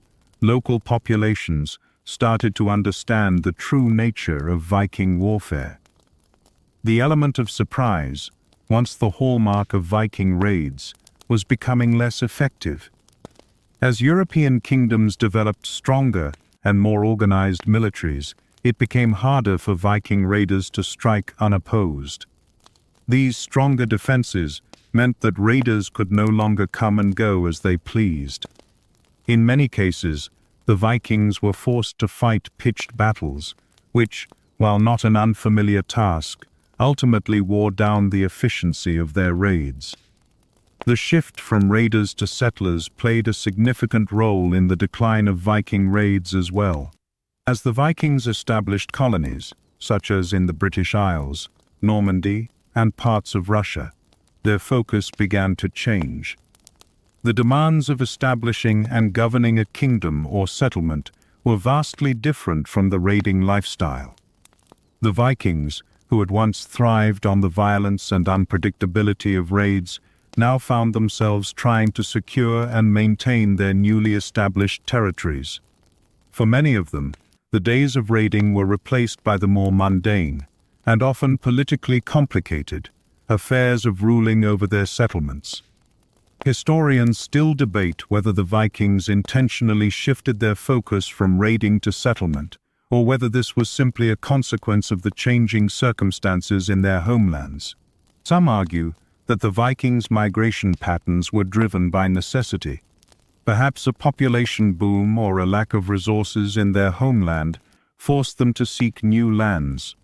local populations started to understand the true nature of Viking warfare. The element of surprise, once the hallmark of Viking raids, was becoming less effective. As European kingdoms developed stronger and more organized militaries, it became harder for Viking raiders to strike unopposed. These stronger defenses meant that raiders could no longer come and go as they pleased. In many cases, the Vikings were forced to fight pitched battles, which, while not an unfamiliar task, ultimately wore down the efficiency of their raids. The shift from raiders to settlers played a significant role in the decline of Viking raids as well. As the Vikings established colonies, such as in the British Isles, Normandy, and parts of Russia, their focus began to change. The demands of establishing and governing a kingdom or settlement were vastly different from the raiding lifestyle. The Vikings, who had once thrived on the violence and unpredictability of raids, now found themselves trying to secure and maintain their newly established territories. For many of them, the days of raiding were replaced by the more mundane, and often politically complicated, affairs of ruling over their settlements. Historians still debate whether the Vikings intentionally shifted their focus from raiding to settlement, or whether this was simply a consequence of the changing circumstances in their homelands. Some argue that the Vikings' migration patterns were driven by necessity. Perhaps a population boom or a lack of resources in their homeland forced them to seek new lands.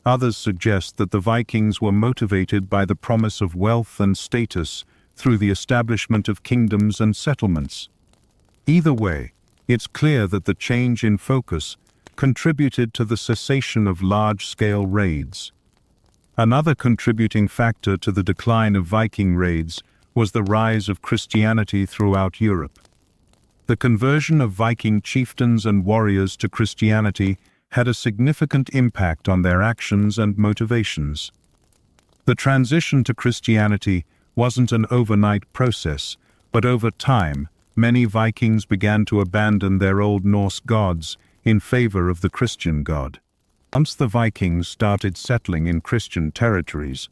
Others suggest that the Vikings were motivated by the promise of wealth and status through the establishment of kingdoms and settlements. Either way, it's clear that the change in focus contributed to the cessation of large-scale raids. Another contributing factor to the decline of Viking raids was the rise of Christianity throughout Europe. The conversion of Viking chieftains and warriors to Christianity had a significant impact on their actions and motivations. The transition to Christianity wasn't an overnight process, but over time, many Vikings began to abandon their Old Norse gods in favor of the Christian God. Once the Vikings started settling in Christian territories,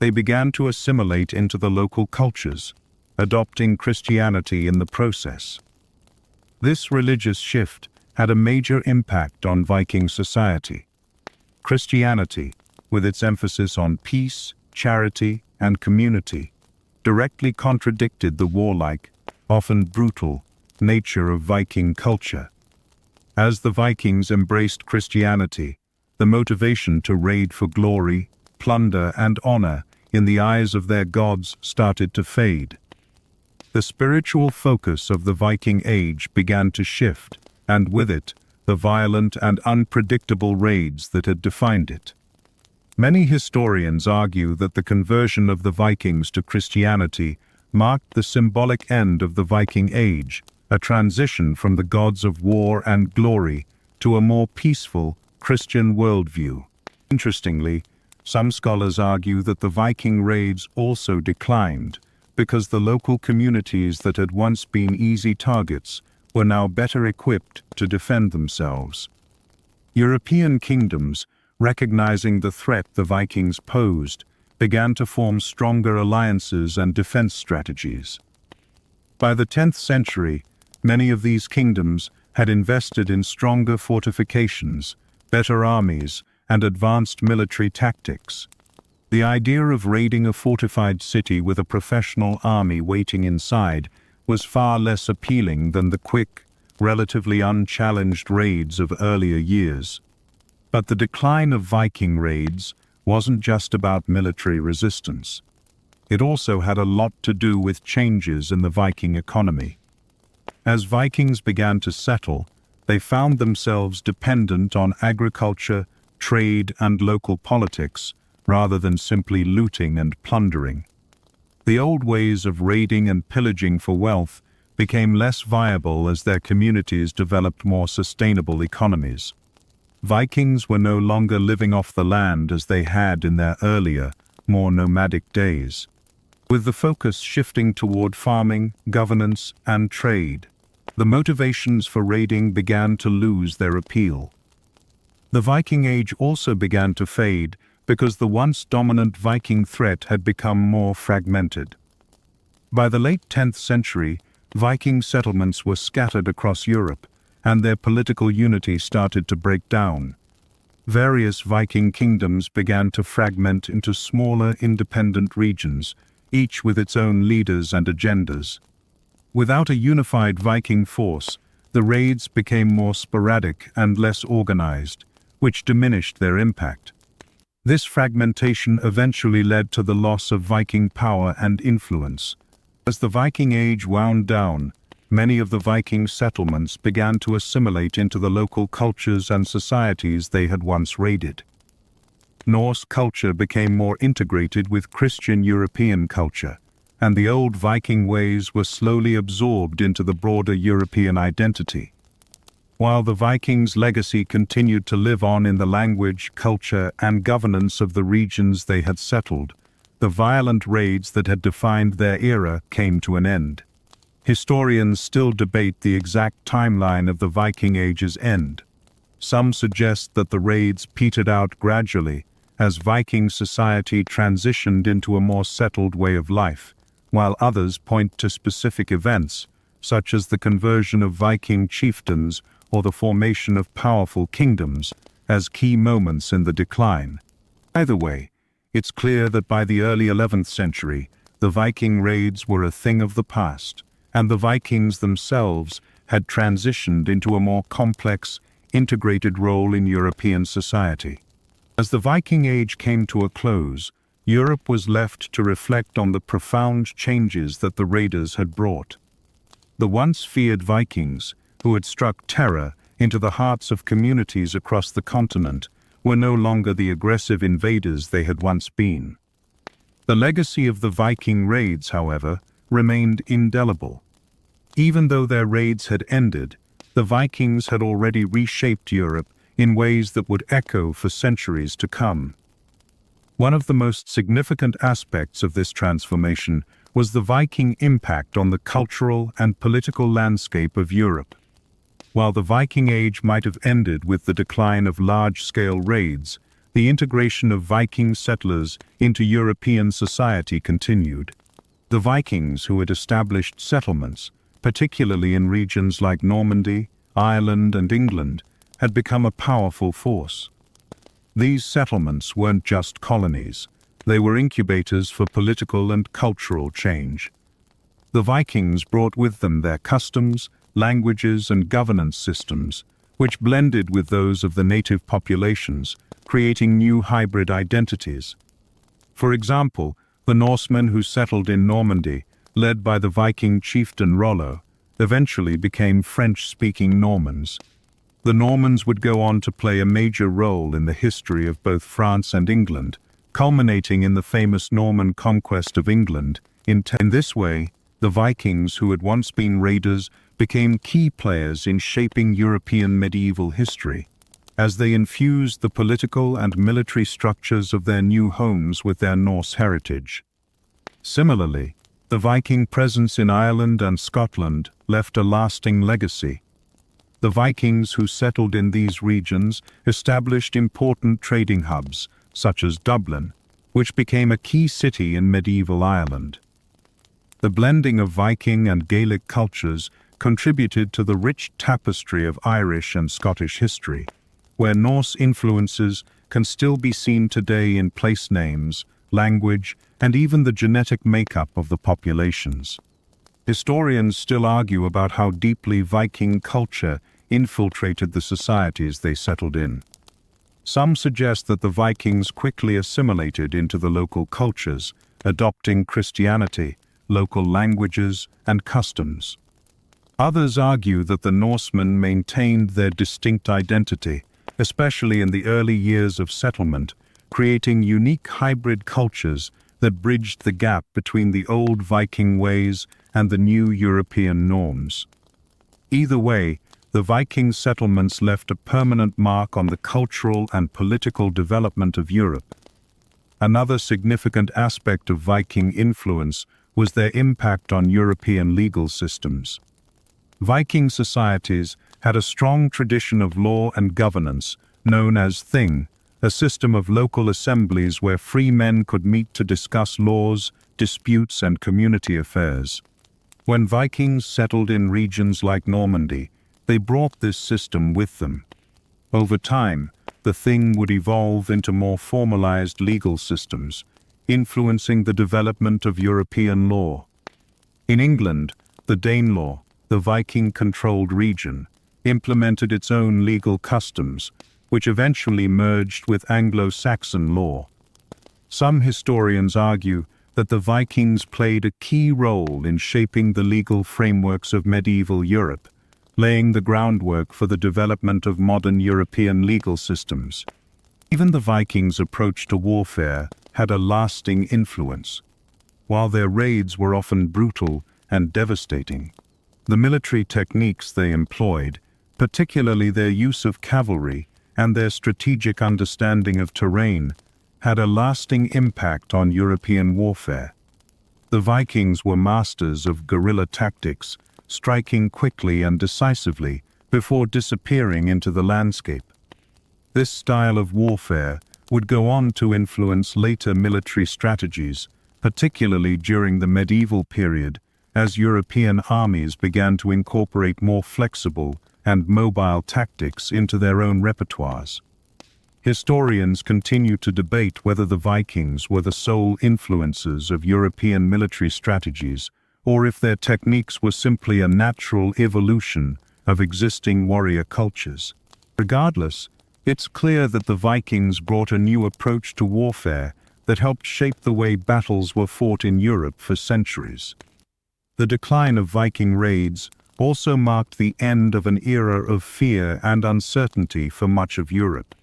they began to assimilate into the local cultures, adopting Christianity in the process. This religious shift had a major impact on Viking society. Christianity, with its emphasis on peace, charity, and community, directly contradicted the warlike, often brutal, nature of Viking culture. As the Vikings embraced Christianity, the motivation to raid for glory, plunder, and honor in the eyes of their gods started to fade. The spiritual focus of the Viking Age began to shift, and with it, the violent and unpredictable raids that had defined it. Many historians argue that the conversion of the Vikings to Christianity marked the symbolic end of the Viking Age, a transition from the gods of war and glory to a more peaceful, Christian worldview. Interestingly, some scholars argue that the Viking raids also declined because the local communities that had once been easy targets were now better equipped to defend themselves. European kingdoms, recognizing the threat the Vikings posed, began to form stronger alliances and defense strategies. By the 10th century, many of these kingdoms had invested in stronger fortifications, better armies, and advanced military tactics. The idea of raiding a fortified city with a professional army waiting inside was far less appealing than the quick, relatively unchallenged raids of earlier years. But the decline of Viking raids wasn't just about military resistance. It also had a lot to do with changes in the Viking economy. As Vikings began to settle, they found themselves dependent on agriculture, trade, and local politics, rather than simply looting and plundering. The old ways of raiding and pillaging for wealth became less viable as their communities developed more sustainable economies. Vikings were no longer living off the land as they had in their earlier, more nomadic days, with the focus shifting toward farming, governance, and trade. The motivations for raiding began to lose their appeal. The Viking Age also began to fade because the once dominant Viking threat had become more fragmented. By the late 10th century, Viking settlements were scattered across Europe, and their political unity started to break down. Various Viking kingdoms began to fragment into smaller independent regions, each with its own leaders and agendas. Without a unified Viking force, the raids became more sporadic and less organized, which diminished their impact. This fragmentation eventually led to the loss of Viking power and influence. As the Viking Age wound down, many of the Viking settlements began to assimilate into the local cultures and societies they had once raided. Norse culture became more integrated with Christian European culture, and the old Viking ways were slowly absorbed into the broader European identity. While the Vikings' legacy continued to live on in the language, culture, and governance of the regions they had settled, the violent raids that had defined their era came to an end. Historians still debate the exact timeline of the Viking Age's end. Some suggest that the raids petered out gradually as Viking society transitioned into a more settled way of life, while others point to specific events, such as the conversion of Viking chieftains or the formation of powerful kingdoms, as key moments in the decline. Either way, it's clear that by the early 11th century, the Viking raids were a thing of the past, and the Vikings themselves had transitioned into a more complex, integrated role in European society. As the Viking Age came to a close, Europe was left to reflect on the profound changes that the raiders had brought. The once feared Vikings, who had struck terror into the hearts of communities across the continent, were no longer the aggressive invaders they had once been. The legacy of the Viking raids, however, remained indelible. Even though their raids had ended, the Vikings had already reshaped Europe in ways that would echo for centuries to come. One of the most significant aspects of this transformation was the Viking impact on the cultural and political landscape of Europe. While the Viking Age might have ended with the decline of large-scale raids, the integration of Viking settlers into European society continued. The Vikings, who had established settlements, particularly in regions like Normandy, Ireland, and England, had become a powerful force. These settlements weren't just colonies. They were incubators for political and cultural change. The Vikings brought with them their customs, languages, and governance systems, which blended with those of the native populations, creating new hybrid identities. For example, the Norsemen who settled in Normandy, led by the Viking chieftain Rollo, eventually became French-speaking Normans. The Normans would go on to play a major role in the history of both France and England, culminating in the famous Norman conquest of England. In this way, the Vikings, who had once been raiders, became key players in shaping European medieval history, as they infused the political and military structures of their new homes with their Norse heritage. Similarly, The Viking presence in Ireland and Scotland left a lasting legacy. The Vikings who settled in these regions established important trading hubs, such as Dublin, which became a key city in medieval Ireland. The blending of Viking and Gaelic cultures contributed to the rich tapestry of Irish and Scottish history, where Norse influences can still be seen today in place names, language, and even the genetic makeup of the populations. Historians still argue about how deeply Viking culture infiltrated the societies they settled in. Some suggest that the Vikings quickly assimilated into the local cultures, adopting Christianity, local languages, and customs. Others argue that the Norsemen maintained their distinct identity, especially in the early years of settlement, creating unique hybrid cultures that bridged the gap between the old Viking ways and the new European norms. Either way, the Viking settlements left a permanent mark on the cultural and political development of Europe. Another significant aspect of Viking influence was their impact on European legal systems. Viking societies had a strong tradition of law and governance, known as thing, a system of local assemblies where free men could meet to discuss laws, disputes, and community affairs. When Vikings settled in regions like Normandy, they brought this system with them. Over time, the thing would evolve into more formalized legal systems, influencing the development of European law. In England, the Danelaw, the Viking-controlled region, implemented its own legal customs, which eventually merged with Anglo-Saxon law. Some historians argue that the Vikings played a key role in shaping the legal frameworks of medieval Europe, laying the groundwork for the development of modern European legal systems. Even the Vikings' approach to warfare had a lasting influence. While their raids were often brutal and devastating, the military techniques they employed, particularly their use of cavalry and their strategic understanding of terrain, had a lasting impact on European warfare. The Vikings were masters of guerrilla tactics, striking quickly and decisively before disappearing into the landscape. This style of warfare would go on to influence later military strategies, particularly during the medieval period, as European armies began to incorporate more flexible and mobile tactics into their own repertoires. Historians continue to debate whether the Vikings were the sole influencers of European military strategies, or if their techniques were simply a natural evolution of existing warrior cultures. Regardless, it's clear that the Vikings brought a new approach to warfare that helped shape the way battles were fought in Europe for centuries. The decline of Viking raids also marked the end of an era of fear and uncertainty for much of Europe.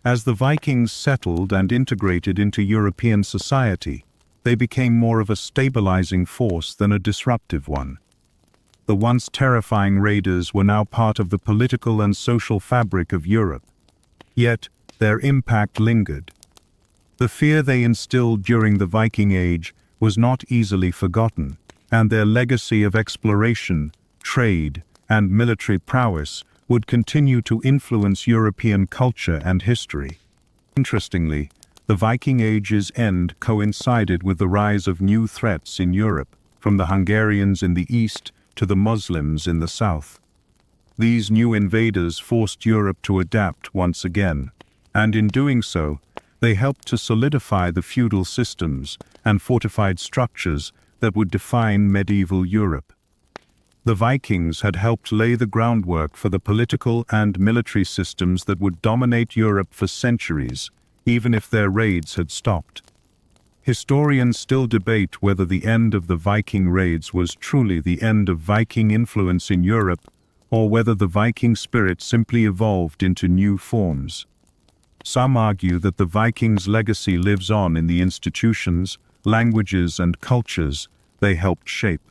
As the Vikings settled and integrated into European society, they became more of a stabilizing force than a disruptive one. The once terrifying raiders were now part of the political and social fabric of Europe. Yet, their impact lingered. The fear they instilled during the Viking Age was not easily forgotten, and their legacy of exploration, trade, and military prowess would continue to influence European culture and history. Interestingly, the Viking Age's end coincided with the rise of new threats in Europe, from the Hungarians in the east to the Muslims in the south. These new invaders forced Europe to adapt once again, and in doing so, they helped to solidify the feudal systems and fortified structures that would define medieval Europe. The Vikings had helped lay the groundwork for the political and military systems that would dominate Europe for centuries, even if their raids had stopped. Historians still debate whether the end of the Viking raids was truly the end of Viking influence in Europe, or whether the Viking spirit simply evolved into new forms. Some argue that the Vikings' legacy lives on in the institutions, languages, and cultures they helped shape.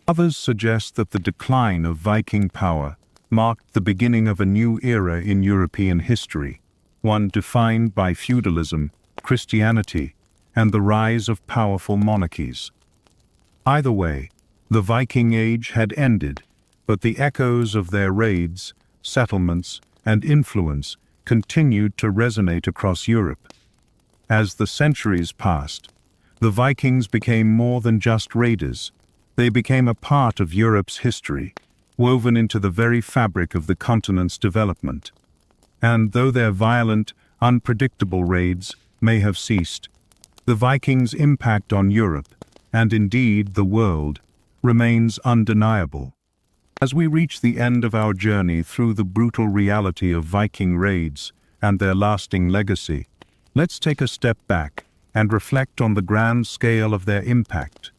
Others suggest that the decline of Viking power marked the beginning of a new era in European history, one defined by feudalism, Christianity, and the rise of powerful monarchies. Either way, the Viking Age had ended, but the echoes of their raids, settlements, and influence continued to resonate across Europe. As the centuries passed, the Vikings became more than just raiders. They became a part of Europe's history, woven into the very fabric of the continent's development. And though their violent, unpredictable raids may have ceased, the Vikings' impact on Europe, and indeed the world, remains undeniable. As we reach the end of our journey through the brutal reality of Viking raids and their lasting legacy, let's take a step back and reflect on the grand scale of their impact.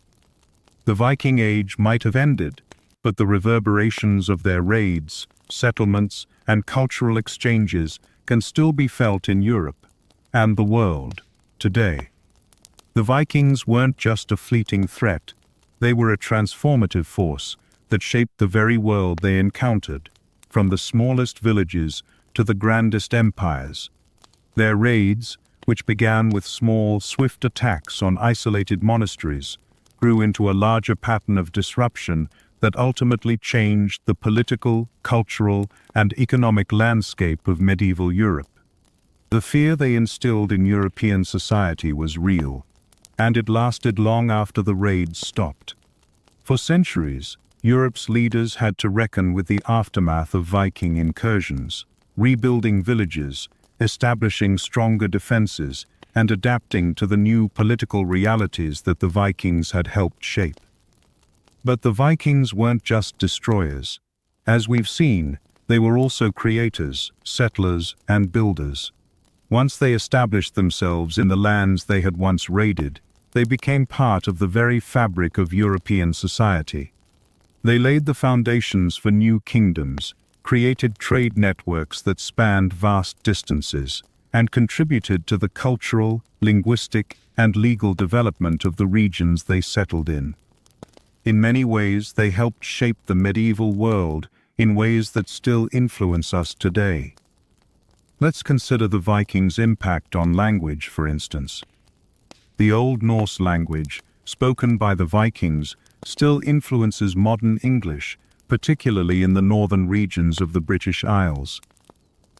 The Viking Age might have ended, but the reverberations of their raids, settlements, and cultural exchanges can still be felt in Europe and the world today. The Vikings weren't just a fleeting threat, they were a transformative force that shaped the very world they encountered, from the smallest villages to the grandest empires. Their raids, which began with small, swift attacks on isolated monasteries, grew into a larger pattern of disruption that ultimately changed the political, cultural, and economic landscape of medieval Europe. The fear they instilled in European society was real, and it lasted long after the raids stopped. For centuries, Europe's leaders had to reckon with the aftermath of Viking incursions, rebuilding villages, establishing stronger defenses, and adapting to the new political realities that the Vikings had helped shape. But the Vikings weren't just destroyers. As we've seen, they were also creators, settlers, and builders. Once they established themselves in the lands they had once raided, they became part of the very fabric of European society. They laid the foundations for new kingdoms, created trade networks that spanned vast distances, and contributed to the cultural, linguistic, and legal development of the regions they settled in. In many ways, they helped shape the medieval world in ways that still influence us today. Let's consider the Vikings' impact on language, for instance. The Old Norse language, spoken by the Vikings, still influences modern English, particularly in the northern regions of the British Isles.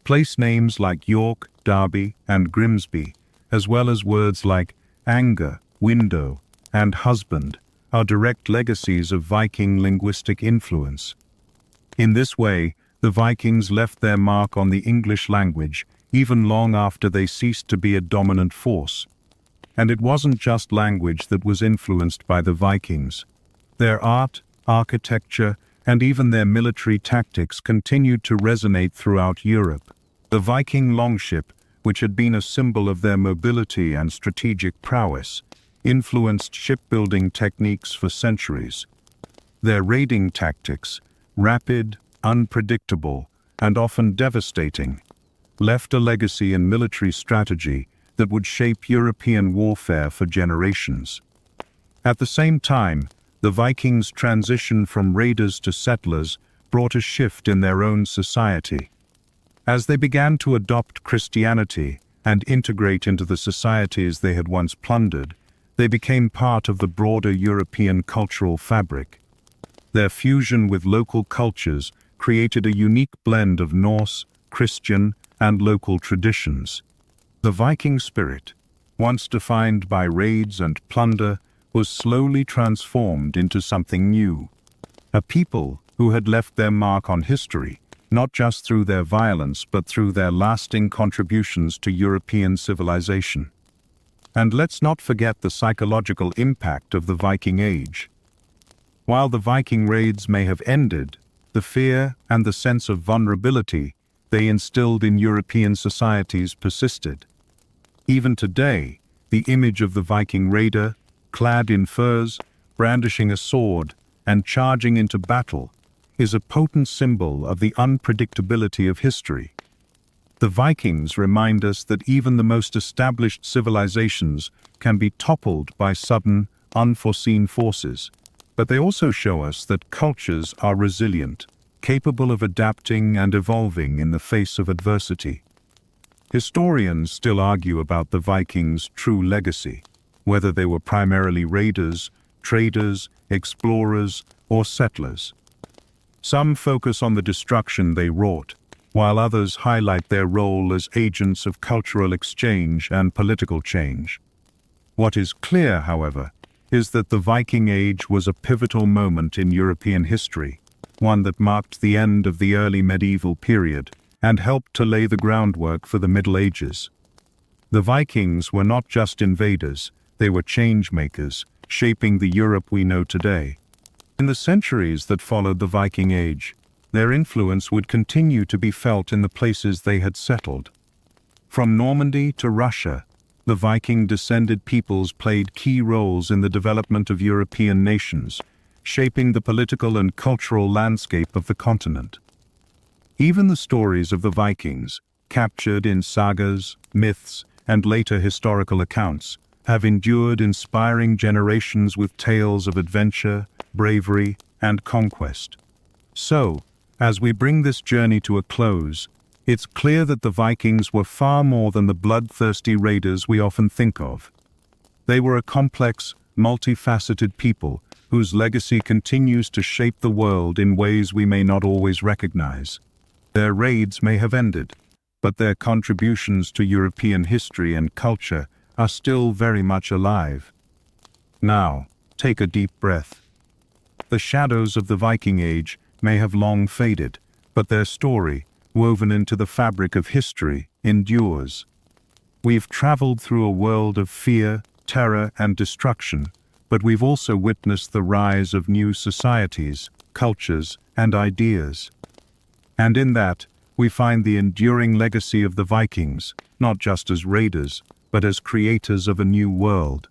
Place names like York, Derby, and Grimsby, as well as words like anger, window, and husband, are direct legacies of Viking linguistic influence. In this way, the Vikings left their mark on the English language even long after they ceased to be a dominant force. And it wasn't just language that was influenced by the Vikings. Their art, architecture, and even their military tactics continued to resonate throughout Europe. The Viking longship, which had been a symbol of their mobility and strategic prowess, influenced shipbuilding techniques for centuries. Their raiding tactics, rapid, unpredictable, and often devastating, left a legacy in military strategy that would shape European warfare for generations. At the same time, the Vikings' transition from raiders to settlers brought a shift in their own society. As they began to adopt Christianity and integrate into the societies they had once plundered, they became part of the broader European cultural fabric. Their fusion with local cultures created a unique blend of Norse, Christian, and local traditions. The Viking spirit, once defined by raids and plunder, was slowly transformed into something new. A people who had left their mark on history, not just through their violence but through their lasting contributions to European civilization. And let's not forget the psychological impact of the Viking Age. While the Viking raids may have ended, the fear and the sense of vulnerability they instilled in European societies persisted. Even today, the image of the Viking raider, clad in furs, brandishing a sword, and charging into battle, is a potent symbol of the unpredictability of history. The Vikings remind us that even the most established civilizations can be toppled by sudden, unforeseen forces, but they also show us that cultures are resilient, capable of adapting and evolving in the face of adversity. Historians still argue about the Vikings' true legacy, whether they were primarily raiders, traders, explorers, or settlers. Some focus on the destruction they wrought, while others highlight their role as agents of cultural exchange and political change. What is clear, however, is that the Viking Age was a pivotal moment in European history, one that marked the end of the early medieval period and helped to lay the groundwork for the Middle Ages. The Vikings were not just invaders, they were change-makers, shaping the Europe we know today. In the centuries that followed the Viking Age, their influence would continue to be felt in the places they had settled. From Normandy to Russia, the Viking descended peoples played key roles in the development of European nations, shaping the political and cultural landscape of the continent. Even the stories of the Vikings, captured in sagas, myths, and later historical accounts, have endured, inspiring generations with tales of adventure, bravery, and conquest. So, as we bring this journey to a close, it's clear that the Vikings were far more than the bloodthirsty raiders we often think of. They were a complex, multifaceted people whose legacy continues to shape the world in ways we may not always recognize. Their raids may have ended, but their contributions to European history and culture are still very much alive. Now, take a deep breath. The shadows of the Viking Age may have long faded, but their story, woven into the fabric of history, endures. We've traveled through a world of fear, terror, and destruction, but we've also witnessed the rise of new societies, cultures, and ideas. And in that, we find the enduring legacy of the Vikings, not just as raiders, but as creators of a new world.